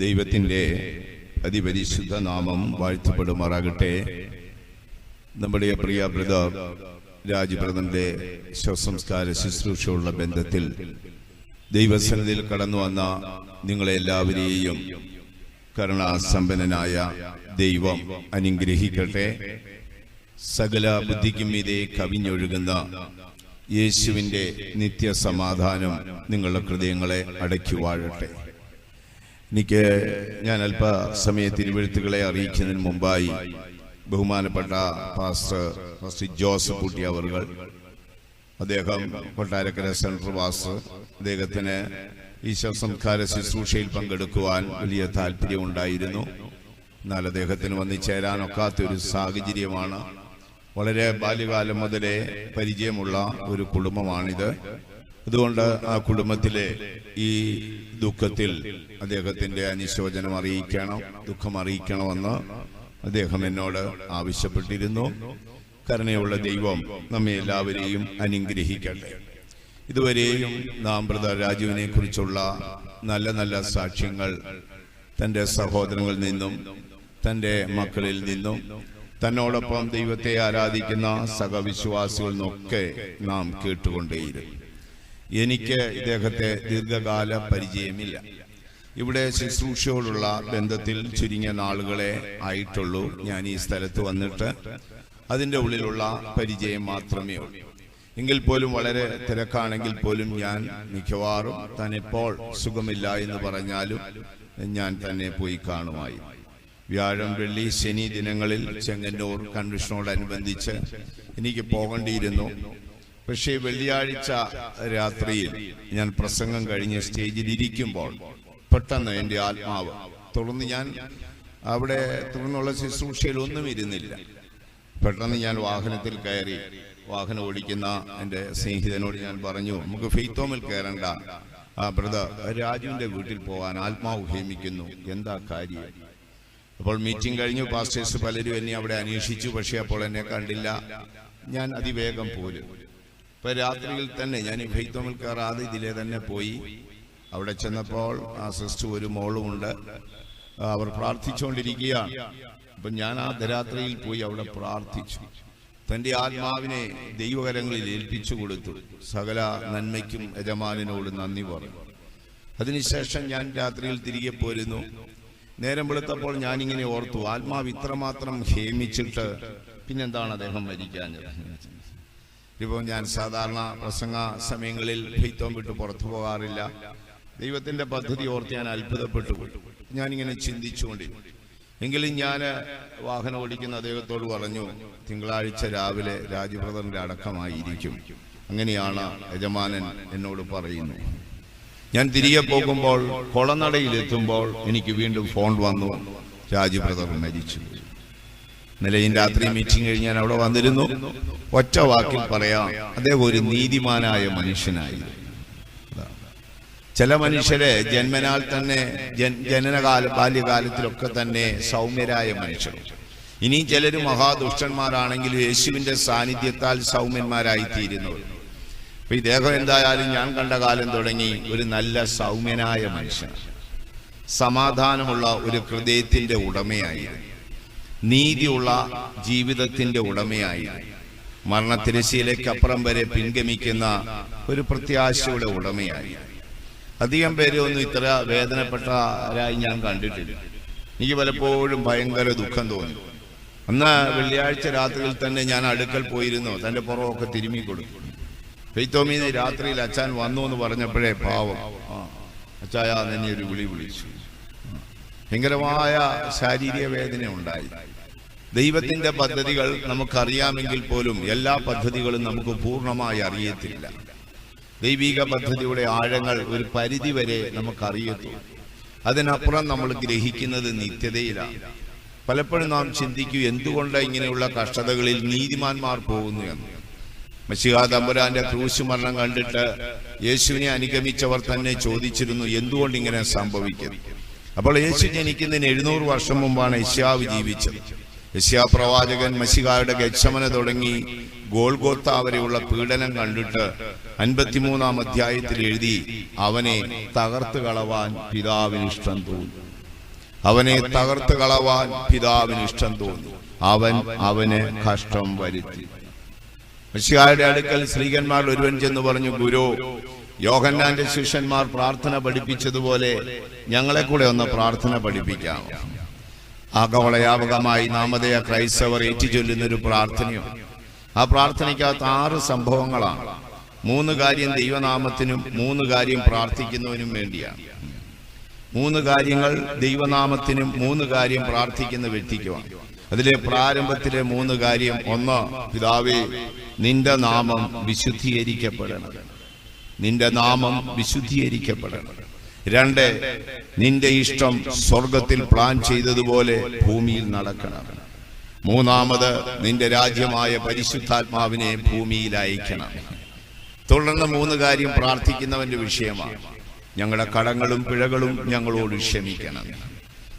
ദൈവത്തിൻ്റെ അതിപരിശുദ്ധ നാമം വാഴ്ത്തപ്പെടുമാറാകട്ടെ. നമ്മുടെ പ്രിയ ബ്രദർ രാജ് ബ്രദറിന്റെ ശവസംസ്കാര ശുശ്രൂഷയുള്ള ബന്ധത്തിൽ ദൈവസന്നിധിയിൽ കടന്നു വന്ന നിങ്ങളെല്ലാവരെയും കരുണാസമ്പന്നനായ ദൈവം അനുഗ്രഹിക്കട്ടെ. സകല ബുദ്ധിക്കും മീതെ കവിഞ്ഞൊഴുകുന്ന യേശുവിൻ്റെ നിത്യസമാധാനം നിങ്ങളുടെ ഹൃദയങ്ങളെ അടക്കി വാഴട്ടെ. ഞാൻ അല്പസമയ തിരുവെഴുത്തുകളെ അറിയിക്കുന്നതിന് മുമ്പായി ബഹുമാനപ്പെട്ട പാസ്റ്റർ ജോസഫ് കുട്ടി അവർകൾ, അദ്ദേഹം കൊട്ടാരക്കര സെൻട്രൽ പാസ്റ്റർ, അദ്ദേഹത്തിന് ഈ ശവസംസ്കാര ശുശ്രൂഷയിൽ പങ്കെടുക്കുവാൻ വലിയ താല്പര്യമുണ്ടായിരുന്നു. എന്നാൽ അദ്ദേഹത്തിന് വന്നു ചേരാനൊക്കാത്തൊരു സാഹചര്യമാണ്. വളരെ ബാല്യകാലം മുതലേ പരിചയമുള്ള ഒരു കുടുംബമാണിത്. അതുകൊണ്ട് ആ കുടുംബത്തിലെ ഈ ദുഃഖത്തിൽ അദ്ദേഹത്തിൻ്റെ അനുശോചനം അറിയിക്കണം, ദുഃഖം അറിയിക്കണമെന്ന് അദ്ദേഹം എന്നോട് ആവശ്യപ്പെട്ടിരുന്നു. കരുണയുള്ള ദൈവം നമ്മെ എല്ലാവരെയും അനുഗ്രഹിക്കട്ടെ. ഇതുവരെയും നാം ബ്രദർ രാജുവിനെ കുറിച്ചുള്ള നല്ല നല്ല സാക്ഷ്യങ്ങൾ തൻ്റെ സഹോദരങ്ങളിൽ നിന്നും തൻ്റെ മക്കളിൽ നിന്നും തന്നോടൊപ്പം ദൈവത്തെ ആരാധിക്കുന്ന സഹവിശ്വാസികളിൽ നിന്നൊക്കെ നാം കേട്ടുകൊണ്ടേയിരുന്നു. എനിക്ക് ഇദ്ദേഹത്തെ ദീർഘകാല പരിചയമില്ല. ഇവിടെ ശുശ്രൂഷയോടുള്ള ബന്ധത്തിൽ ചുരുങ്ങിയ നാളുകളെ ആയിട്ടുള്ളൂ ഞാൻ ഈ സ്ഥലത്ത് വന്നിട്ട്. അതിൻ്റെ ഉള്ളിലുള്ള പരിചയം മാത്രമേ ഉള്ളൂ. എങ്കിൽ പോലും വളരെ തിരക്കാണെങ്കിൽ പോലും ഞാൻ മിക്കവാറും തന്നെപ്പോൾ സുഖമില്ല എന്ന് പറഞ്ഞാലും ഞാൻ തന്നെ പോയി കാണുമായി. വ്യാഴം, വെള്ളി, ശനി ദിനങ്ങളിൽ ചെങ്ങന്നൂർ കൺവെൻഷനോടനുബന്ധിച്ച് എനിക്ക് പോകേണ്ടിയിരുന്നു. പക്ഷേ വെള്ളിയാഴ്ച രാത്രിയിൽ ഞാൻ പ്രസംഗം കഴിഞ്ഞ് സ്റ്റേജിലിരിക്കുമ്പോൾ പെട്ടെന്ന് എൻ്റെ ആത്മാവ് ഞാൻ അവിടെ തുടർന്നുള്ള ശുശ്രൂഷയിൽ ഒന്നും ഇരുന്നില്ല. പെട്ടെന്ന് ഞാൻ വാഹനത്തിൽ കയറി. വാഹനം ഓടിക്കുന്ന എൻ്റെ സ്നേഹിതനോട് ഞാൻ പറഞ്ഞു, നമുക്ക് ഫെയ്ത്ത് ഹോമിൽ കയറണ്ട, ബ്രദർ രാജുവിൻ്റെ വീട്ടിൽ പോകാൻ ആത്മാവ് ഹേമിക്കുന്നു, എന്താ കാര്യം? അപ്പോൾ മീറ്റിംഗ് കഴിഞ്ഞു. പാസ്റ്റേഴ്സ് പലരും എന്നെ അവിടെ അന്വേഷിച്ചു, പക്ഷേ അപ്പോൾ എന്നെ കണ്ടില്ല. ഞാൻ അതിവേഗം പോരും. ഇപ്പം രാത്രിയിൽ തന്നെ ഞാൻ ഫെയ്ത്ത് ഹോമിൽ കയറാതെ ഇതിലെ തന്നെ പോയി. അവിടെ ചെന്നപ്പോൾ ആ സിസ്റ്റർ ഒരു മോളുമുണ്ട്, അവർ പ്രാർത്ഥിച്ചുകൊണ്ടിരിക്കുകയാണ്. അപ്പം ഞാൻ ആ രാത്രിയിൽ പോയി അവിടെ പ്രാർത്ഥിച്ചു. തൻ്റെ ആത്മാവിനെ ദൈവകരങ്ങളിൽ ഏൽപ്പിച്ചു കൊടുത്തു. സകല നന്മയ്ക്കും യജമാനനോട് നന്ദി പറഞ്ഞു. അതിനുശേഷം ഞാൻ രാത്രിയിൽ തിരികെ പോരുന്നു. നേരം വെളുത്തപ്പോൾ ഞാനിങ്ങനെ ഓർത്തു, ആത്മാവ് ഇത്രമാത്രം ഹേമിച്ചിട്ട് പിന്നെന്താണ് അദ്ദേഹം മരിക്കാഞ്ഞത്? ഇപ്പോൾ ഞാൻ സാധാരണ പ്രസംഗ സമയങ്ങളിൽ ഫെയ്ത്ത് ഹോം വിട്ട് പുറത്തു പോകാറില്ല. ദൈവത്തിൻ്റെ പദ്ധതി ഓർത്ത് ഞാൻ അത്ഭുതപ്പെട്ടു. ഞാനിങ്ങനെ ചിന്തിച്ചുകൊണ്ടിരുന്നു. എങ്കിലും ഞാൻ വാഹനം ഓടിക്കുന്ന അദ്ദേഹത്തോട് പറഞ്ഞു, തിങ്കളാഴ്ച രാവിലെ രാജു ബ്രദറിൻ്റെ അടക്കമായിരിക്കും. അങ്ങനെയാണ് യജമാനൻ എന്നോട് പറയുന്നു. ഞാൻ തിരികെ പോകുമ്പോൾ കൊളനടയിലെത്തുമ്പോൾ എനിക്ക് വീണ്ടും ഫോൺ വന്നു, രാജു ബ്രദർ മരിച്ചു. ഇന്നലെയും രാത്രി മീറ്റിംഗ് കഴിഞ്ഞ് ഞാൻ അവിടെ വന്നിരുന്നു. ഒറ്റ വാക്കിൽ പറയാം, അദ്ദേഹം ഒരു നീതിമാനായ മനുഷ്യനായിരുന്നു. ചില മനുഷ്യരെ ജന്മനാൽ തന്നെ ബാല്യകാലത്തിലൊക്കെ തന്നെ സൗമ്യരായ മനുഷ്യർ. ഇനിയും ചിലർ മഹാദുഷ്ടന്മാരാണെങ്കിലും യേശുവിൻ്റെ സാന്നിധ്യത്താൽ സൗമ്യന്മാരായിത്തീരുന്നവർ. അപ്പൊ ഇദ്ദേഹം എന്തായാലും ഞാൻ കണ്ട കാലം തുടങ്ങി ഒരു നല്ല സൗമ്യനായ മനുഷ്യൻ, സമാധാനമുള്ള ഒരു ഹൃദയത്തിൻ്റെ ഉടമയായിരുന്നു, നീതിയുള്ള ജീവിതത്തിൻ്റെ ഉടമയായിരുന്നു, മരണത്തിരശ്ശീലയ്ക്കപ്പുറം വരെ പിൻഗമിക്കുന്ന ഒരു പ്രത്യാശയുടെ ഉടമയായിരുന്നു. അധികം പേര് ഒന്നും ഇത്ര വേദനപ്പെട്ടവരായി ഞാൻ കണ്ടിട്ടില്ല. എനിക്ക് പലപ്പോഴും ഭയങ്കര ദുഃഖം തോന്നി. അന്ന് വെള്ളിയാഴ്ച രാത്രിയിൽ തന്നെ ഞാൻ അടുക്കൽ പോയിരുന്നു. തൻ്റെ പുറമൊക്കെ തിരുമ്മി കൊടുക്കും. ഫെയ്ത്ത് ഹോമിൽ രാത്രിയിൽ അച്ഛൻ വന്നു എന്ന് പറഞ്ഞപ്പോഴേ പാവം അച്ചായ എന്നെ ഒരു വിളിച്ചു. ഭയങ്കരമായ ശാരീരിക വേദന ഉണ്ടായി. ദൈവത്തിൻ്റെ പദ്ധതികൾ നമുക്കറിയാമെങ്കിൽ പോലും എല്ലാ പദ്ധതികളും നമുക്ക് പൂർണ്ണമായി അറിയത്തില്ല. ദൈവിക പദ്ധതിയുടെ ആഴങ്ങൾ ഒരു പരിധി വരെ നമുക്കറിയത്തുള്ളൂ. അതിനപ്പുറം നമ്മൾ ഗ്രഹിക്കുന്നത് നിത്യതയിലാണ്. പലപ്പോഴും നാം ചിന്തിക്കൂ, എന്തുകൊണ്ട് ഇങ്ങനെയുള്ള കഷ്ടതകളിൽ നീതിമാന്മാർ പോകുന്നു എന്ന്. മശിഹാ തമ്പുരാന്റെ ക്രൂശ് മരണം കണ്ടിട്ട് യേശുവിനെ അനുഗമിച്ചവർ തന്നെ ചോദിച്ചിരുന്നു, എന്തുകൊണ്ട് ഇങ്ങനെ സംഭവിക്കുന്നു? അപ്പോൾ യേശു ജനിക്കുന്നതിന് 700 വർഷം മുമ്പാണ് യെശയ്യാവ് ജീവിച്ചത്. യെശയ്യാ പ്രവാചകൻ മശിഹായുടെ ഗത്ശമന തുടങ്ങി ഗോൽഗോത്ത വരെയുള്ള പീഡനം കണ്ടിട്ട് 53-ാം അധ്യായത്തിൽ എഴുതി, അവനെ തകർത്ത് കളവാൻ പിതാവിന് ഇഷ്ടം തോന്നി. അവനെ തകർത്ത് കളവാൻ പിതാവിന് ഇഷ്ടം തോന്നി. അവൻ അവന് കഷ്ടം വരുത്തി. മിശിഹായുടെ അടുക്കൽ സ്ത്രീകന്മാരിൽ ഒരുവൻ ചെന്ന് പറഞ്ഞു, ഗുരു, യോഹന്നാന്റെ ശിഷ്യന്മാർ പ്രാർത്ഥന പഠിപ്പിച്ചതുപോലെ ഞങ്ങളെ കൂടെ ഒന്ന് പ്രാർത്ഥന പഠിപ്പിക്കാം. ആഗോളയാപകമായി നാമധേയ ക്രൈസ്തവർ ഏറ്റുചൊല്ലുന്നൊരു പ്രാർത്ഥനയോ. ആ പ്രാർത്ഥനയ്ക്കകത്ത് 6 സംഭവങ്ങളാണ്. 3 കാര്യം ദൈവനാമത്തിനും 3 കാര്യം പ്രാർത്ഥിക്കുന്നവനും വേണ്ടിയാണ്. 3 കാര്യങ്ങൾ ദൈവനാമത്തിനും 3 കാര്യം പ്രാർത്ഥിക്കുന്ന വ്യക്തിക്കുമാണ്. അതിലെ പ്രാരംഭത്തിലെ 3 കാര്യം: 1, പിതാവേ, നിന്റെ നാമം വിശുദ്ധീകരിക്കപ്പെടണം. നിന്റെ നാമം വിശുദ്ധീകരിക്കപ്പെടണം. 2, നിന്റെ ഇഷ്ടം സ്വർഗത്തിൽ പ്ലാൻ ചെയ്തതുപോലെ ഭൂമിയിൽ നടക്കണം. 3, നിന്റെ രാജ്യമായ പരിശുദ്ധാത്മാവിനെ ഭൂമിയിൽ അയക്കണം. തുടർന്ന് 3 കാര്യം പ്രാർത്ഥിക്കുന്നവന്റെ വിഷയമാണ്. ഞങ്ങളുടെ കടങ്ങളും പിഴകളും ഞങ്ങളോട് ക്ഷമിക്കണം.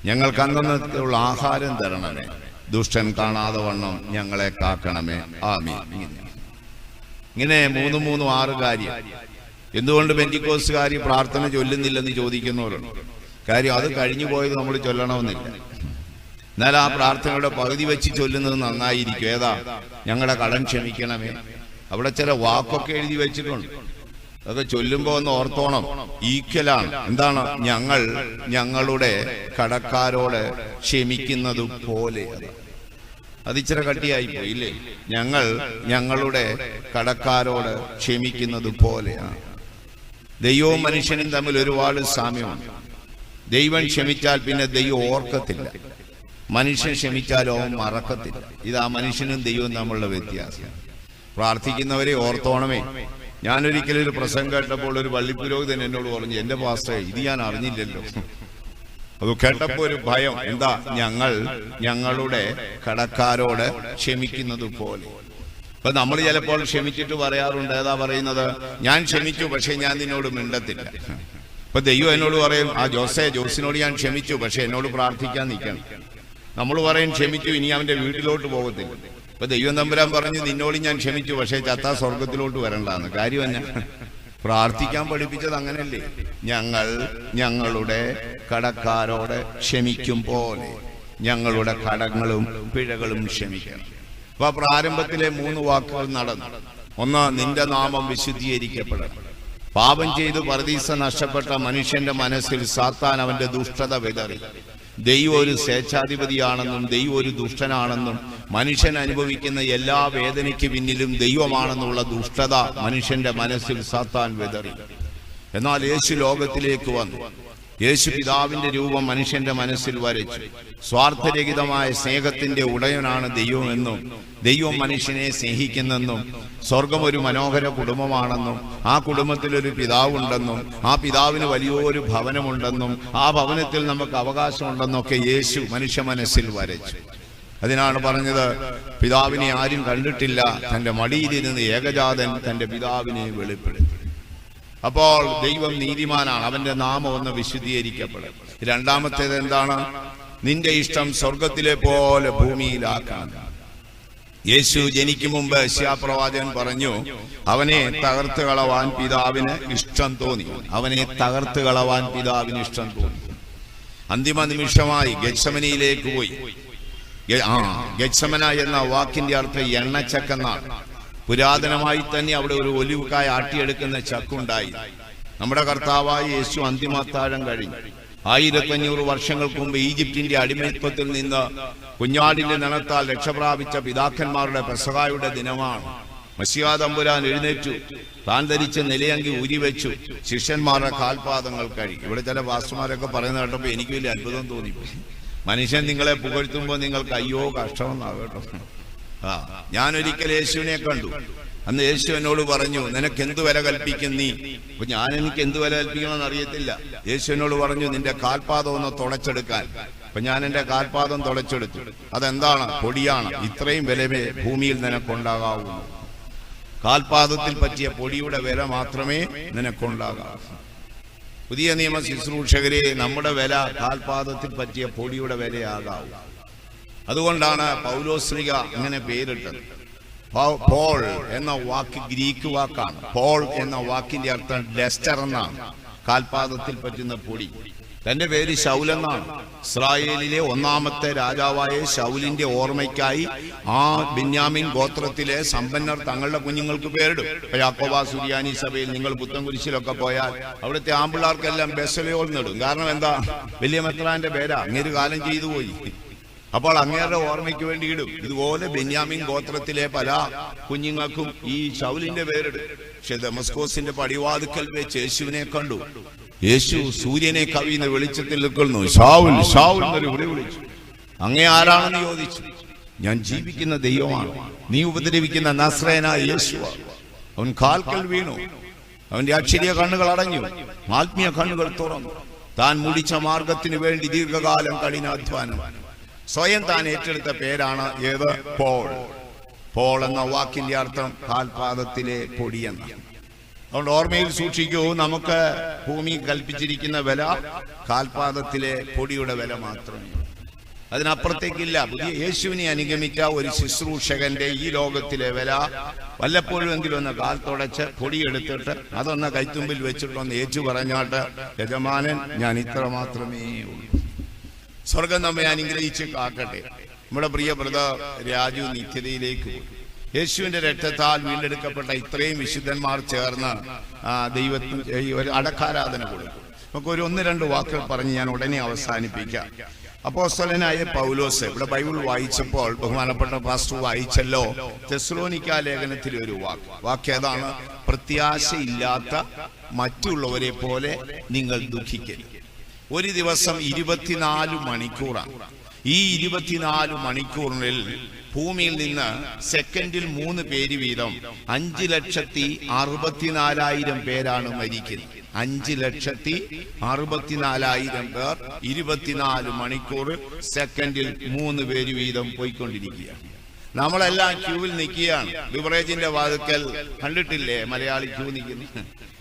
ഞങ്ങൾക്ക് അന്നന്നത്തേക്കുള്ള ആഹാരം തരണമേ. ദുഷ്ടൻ കാണാതെ വണ്ണം ഞങ്ങളെ കാക്കണമേ. ആമീൻ. ഇങ്ങനെ 3, 6 കാര്യം. എന്തുകൊണ്ട് പെന്തിക്കോസ്തുകാർ പ്രാർത്ഥന ചൊല്ലുന്നില്ലെന്ന് ചോദിക്കുന്നവരുണ്ട്. കാര്യം അത് കഴിഞ്ഞു പോയത് നമ്മൾ ചൊല്ലണമെന്നില്ല. എന്നാൽ ആ പ്രാർത്ഥനയുടെ പകുതി വെച്ച് ചൊല്ലുന്നത് നന്നായിരിക്കും. ഏതാ? ഞങ്ങളുടെ കടം ക്ഷമിക്കണമേ. അവിടെ ചില വാക്കൊക്കെ എഴുതി വെച്ചിട്ടുണ്ട്. അതൊക്കെ ചൊല്ലുമ്പോ ഒന്ന് ഓർത്തോണം. ഈക്വലാണ്. എന്താണ്? ഞങ്ങൾ ഞങ്ങളുടെ കടക്കാരോട് ക്ഷമിക്കുന്നത് പോലെ. അത് ഇച്ചിരി കട്ടിയായി പോയില്ലേ? ഞങ്ങൾ ഞങ്ങളുടെ കടക്കാരോട് ക്ഷമിക്കുന്നത് പോലെയാണ്. ദൈവവും മനുഷ്യനും തമ്മിൽ ഒരുപാട് സാമ്യമാണ്. ദൈവം ക്ഷമിച്ചാൽ പിന്നെ ദൈവം ഓർക്കത്തില്ല. മനുഷ്യൻ ക്ഷമിച്ചാലോ മറക്കത്തില്ല. ഇതാ മനുഷ്യനും ദൈവവും തമ്മിലുള്ള വ്യത്യാസം. പ്രാർത്ഥിക്കുന്നവരെ ഓർത്തോണമേ. ഞാനൊരിക്കലും ഒരു പ്രസംഗം കേട്ടപ്പോൾ ഒരു പള്ളിപ്പുരോഹിതൻ എന്നോട് പറഞ്ഞു, എന്റെ പാസ്റ്ററെ, ഇത് ഞാൻ അറിഞ്ഞില്ലല്ലോ. അത് കേട്ടപ്പോ ഒരു ഭയം. എന്താ? ഞങ്ങൾ ഞങ്ങളുടെ കടക്കാരോട് ക്ഷമിക്കുന്നത് പോലെ. അപ്പൊ നമ്മൾ ചിലപ്പോൾ ക്ഷമിച്ചിട്ട് പറയാറുണ്ട്. ഏതാ പറയുന്നത്? ഞാൻ ക്ഷമിച്ചു, പക്ഷെ ഞാൻ നിന്നോട് മിണ്ടത്തില്ല. ഇപ്പൊ ദൈവം എന്നോട് പറയും, ആ ജോസിനോട് ഞാൻ ക്ഷമിച്ചു, പക്ഷെ എന്നോട് പ്രാർത്ഥിക്കാൻ നിൽക്കണം. നമ്മൾ പറയും ക്ഷമിച്ചു, ഇനി അവന്റെ വീട്ടിലോട്ട് പോകത്തില്ല. ഇപ്പൊ ദൈവം തമ്പുരാൻ പറഞ്ഞു, നിന്നോട് ഞാൻ ക്ഷമിച്ചു, പക്ഷെ ചത്താ സ്വർഗത്തിലോട്ട് വരണ്ടാന്ന്. കാര്യം തന്നെ പ്രാർത്ഥിക്കാൻ പഠിപ്പിച്ചത് അങ്ങനല്ലേ? ഞങ്ങൾ ഞങ്ങളുടെ കടക്കാരോട് ക്ഷമിക്കും പോലെ ഞങ്ങളുടെ കടങ്ങളും പിഴകളും ക്ഷമിക്കണം. അപ്പൊ പ്രാരംഭത്തിലെ 3 വാക്കുകൾ നടന്നു. 1, നിന്റെ നാമം വിശുദ്ധീകരിക്കപ്പെടണം. പാപം ചെയ്തു പരദീസ നഷ്ടപ്പെട്ട മനുഷ്യന്റെ മനസ്സിൽ സാത്താൻ അവന്റെ ദുഷ്ടത വിതറി. ദൈവം ഒരു സ്വേച്ഛാധിപതിയാണെന്നും ദൈവം ഒരു ദുഷ്ടനാണെന്നും മനുഷ്യൻ അനുഭവിക്കുന്ന എല്ലാ വേദനയ്ക്ക് പിന്നിലും ദൈവമാണെന്നുള്ള ദുഷ്ടത മനുഷ്യന്റെ മനസ്സിൽ സാത്താൻ വിതറി. എന്നാൽ യേശു ലോകത്തിലേക്ക് വന്നു. യേശു പിതാവിന്റെ രൂപം മനുഷ്യന്റെ മനസ്സിൽ വരച്ചു. സ്വാർത്ഥരഹിതമായ സ്നേഹത്തിന്റെ ഉടയനാണ് ദൈവമെന്നും ദൈവം മനുഷ്യനെ സ്നേഹിക്കുന്നെന്നും സ്വർഗം ഒരു മനോഹര കുടുംബമാണെന്നും ആ കുടുംബത്തിൽ ഒരു പിതാവുണ്ടെന്നും ആ പിതാവിന് വലിയൊരു ഭവനമുണ്ടെന്നും ആ ഭവനത്തിൽ നമുക്ക് അവകാശമുണ്ടെന്നൊക്കെ യേശു മനുഷ്യ മനസ്സിൽ വരച്ചു. അതിനാണ് പറഞ്ഞത്, പിതാവിനെ ആരും കണ്ടിട്ടില്ല, തന്റെ മടിയിലിരുന്ന് ഏകജാതൻ തന്റെ പിതാവിനെ വെളിപ്പെടുത്തി. അപ്പോൾ ദൈവം നീതിമാനാണ്, അവന്റെ നാമം ഒന്ന് വിശുദ്ധീകരിക്കപ്പെടും. രണ്ടാമത്തേത് എന്താണ്? നിന്റെ ഇഷ്ടം സ്വർഗത്തിലെ പോലെ ഭൂമിയിലാക്കണം. യേശു ജനിക്കും മുമ്പ് യെശയ്യാപ്രവാചകൻ പറഞ്ഞു, അവനെ തകർത്ത് കളവാൻ പിതാവിന് ഇഷ്ടം തോന്നി. അവനെ തകർത്ത് കളവാൻ പിതാവിന് ഇഷ്ടം തോന്നി. അന്തിമ നിമിഷമായി ഗെത്സമനിയിലേക്ക് പോയി. ഗെത്സമന എന്ന വാക്കിന്റെ അർത്ഥം എണ്ണച്ചക്കെന്നാണ്. പുരാതനമായി തന്നെ അവിടെ ഒരു ഒലിവുകായ ആട്ടിയെടുക്കുന്ന ചക്കുണ്ടായി. നമ്മുടെ കർത്താവായ യേശു അന്തിമത്താഴം കഴിഞ്ഞു. 1500 വർഷങ്ങൾക്ക് മുമ്പ് ഈജിപ്തിന്റെ അടിമത്വത്തിൽ നിന്ന് കുഞ്ഞാടിന്റെ നിണത്താൽ രക്ഷപ്രാപിച്ച പിതാക്കന്മാരുടെ പെസഹായുടെ ദിനമാണ്. മശിഹാ തമ്പുരാൻ എഴുന്നേറ്റു, താൻ ധരിച്ച നിലയങ്കി ഊരിവെച്ചു, ശിഷ്യന്മാരുടെ കാൽപാദങ്ങൾ കഴുകി. ഇവിടെ ചില പാസ്റ്റർമാരൊക്കെ പറയുന്ന കേട്ടപ്പോ എനിക്ക് വലിയ അത്ഭുതം തോന്നിപ്പോയി. മനുഷ്യൻ നിങ്ങളെ പുകഴ്ത്തുമ്പോൾ നിങ്ങൾക്ക് അയ്യോ കഷ്ടമെന്നാകട്ടോ. ഞാനൊരിക്കൽ യേശുവിനെ കണ്ടു. അന്ന് യേശു എന്നോട് പറഞ്ഞു, നിനക്ക് എന്ത് വില കൽപ്പിക്കും നീ? അപ്പൊ എനിക്ക് എന്ത് വില കൽപ്പിക്കണമെന്ന് അറിയത്തില്ല. യേശു എന്നോട് പറഞ്ഞു, നിന്റെ കാൽപാദം ഒന്ന് തുടച്ചെടുക്കാൻ. അപ്പൊ ഞാൻ എന്റെ കാൽപാദം തുടച്ചെടുത്തു. അതെന്താണ്? പൊടിയാണ്. ഇത്രയും വിലവേ ഭൂമിയിൽ നിനക്കുണ്ടാകാവൂ. കാൽപാദത്തിൽ പറ്റിയ പൊടിയുടെ വില മാത്രമേ നിനക്കുണ്ടാകാവൂ. പുതിയ നിയമ ശുശ്രൂഷകരെ, നമ്മുടെ വില കാൽപാദത്തിൽ പറ്റിയ പൊടിയുടെ വിലയാകാവൂ. അതുകൊണ്ടാണ് പൗലോസ്ലിഹ ഇങ്ങനെ പേരിട്ടത്. പോൾ എന്ന വാക്ക് ഗ്രീക്ക് വാക്കാണ്. പോൾ എന്ന വാക്കിന്റെ അർത്ഥം ഡസ്റ്റർ എന്നാണ്. കാൽപാദത്തിൽ പറ്റുന്ന പൊടി. തന്റെ പേര് ശൗലെന്നാണ്. ഇസ്രായേലിലെ ഒന്നാമത്തെ രാജാവായ ശൗലിന്റെ ഓർമ്മയ്ക്കായി ആ ബെന്യാമിൻ ഗോത്രത്തിലെ സമ്പന്നർ തങ്ങളുടെ കുഞ്ഞുങ്ങൾക്ക് പേരിടും. യാക്കോബ സുറിയാനി സഭയിൽ നിങ്ങൾ പുത്തൻകുരിശിലൊക്കെ പോയാൽ അവിടുത്തെ ആമ്പിള്ളാർക്കെല്ലാം ബെസലേൽ നേടും. കാരണം എന്താ? വലിയ മെത്രാന്റെ പേരാ, അങ്ങേര് കാലം ചെയ്തു പോയി. അപ്പോൾ അങ്ങേരുടെ ഓർമ്മയ്ക്ക് വേണ്ടി ഇടും. ഇതുപോലെ ബെന്യാമിൻ ഗോത്രത്തിലെ പല കുഞ്ഞുങ്ങൾക്കും ഈ ശൗലിന്റെ പേരിടും. പക്ഷെ ദമസ്കോസിന്റെ പടിവാതിക്കൽ വെച്ച് യേശുവിനെ കണ്ടു. യേശു സൂര്യനെ കവിയുന്ന വെളിച്ചത്തിൽ നിൽക്കുന്നു. ശൗൽ ശൗൽ എന്നൊരു വിളി വിളിച്ചു. അങ്ങേ ആരാണെന്ന് ചോദിച്ചു. ഞാൻ ജീവിക്കുന്ന ദൈവമാണ്, നീ ഉപദ്രവിക്കുന്ന നസ്രയനായ യേശുവാണ്. അവൻ കാൽക്കൽ വീണു. അവന്റെ അക്ഷരീയ കണ്ണുകൾ അടഞ്ഞു, ആത്മീയ കണ്ണുകൾ തുറന്നു. താൻ മുടിച്ച മാർഗത്തിന് വേണ്ടി ദീർഘകാലം കഠിനാധ്വാനം. സ്വയം താൻ ഏറ്റെടുത്ത പേരാണ് ഏത്? പോൾ. പോൾ എന്ന വാക്കിന്റെ അർത്ഥം കാൽപാദത്തിലെ പൊടിയെന്ന. അതുകൊണ്ട് ഓർമ്മയിൽ സൂക്ഷിക്കൂ, നമുക്ക് ഭൂമി കൽപ്പിച്ചിരിക്കുന്ന വില കാൽപാദത്തിലെ പൊടിയുടെ വില മാത്രമേ. അതിനപ്പുറത്തേക്കില്ല. പുതിയ യേശുവിനെ അനുഗമിച്ച ഒരു ശുശ്രൂഷകന്റെ ഈ ലോകത്തിലെ വില വല്ലപ്പോഴും എങ്കിലും ഒന്ന് കാൽ തുടച്ച് പൊടിയെടുത്തിട്ട് അതൊന്ന് കൈത്തുമ്പിൽ വെച്ചിട്ടൊന്ന് യേശു പറഞ്ഞാട്ട്, യജമാനൻ ഞാൻ ഇത്ര മാത്രമേ ഉള്ളൂ. സ്വർഗം നമ്മെ അനുഗ്രഹിച്ച് കാക്കട്ടെ. നമ്മുടെ പ്രിയ ബ്രദർ രാജു നിത്യതയിലേക്ക് പോയി. യേശുവിന്റെ രക്തത്താൽ വീണ്ടെടുക്കപ്പെട്ട ഇത്രയും വിശുദ്ധന്മാർ ചേർന്ന് ദൈവത്തിന് ഒരു അടക്കാരാധന കൊടുക്കും. നമുക്ക് ഒരു 1-2 വാക്കുകൾ പറഞ്ഞ് ഞാൻ ഉടനെ അവസാനിപ്പിക്കാം. അപ്പോസ്തലനായ പൗലോസ് ഇവിടെ ബൈബിൾ വായിച്ചപ്പോൾ ബഹുമാനപ്പെട്ട പാസ്റ്റർ വായിച്ചല്ലോ, തെസ്സലോനിക്ക ലേഖനത്തിലെ ഒരു വാക്ക് ഏതാണ്? പ്രത്യാശയില്ലാത്ത മറ്റുള്ളവരെ പോലെ നിങ്ങൾ ദുഃഖിക്കരുത്. ഒരു ദിവസം 24 മണിക്കൂറാണ്. ഈ 24 മണിക്കൂറിൽ ഭൂമിയിൽ നിന്ന് സെക്കൻഡിൽ 3 പേര് വീതം 5,64,000 പേരാണ് മരിക്കുന്നത്. 5,64,000 പേർ 24 മണിക്കൂർ സെക്കൻഡിൽ 3 പേര് വീതം പോയിക്കൊണ്ടിരിക്കുകയാണ്. നമ്മളെല്ലാം ക്യൂവിൽ നിൽക്കുകയാണ്. ബിവറേജിന്റെ വാതിക്കൽ കണ്ടിട്ടില്ലേ മലയാളി ക്യൂ നിൽക്കുന്നു?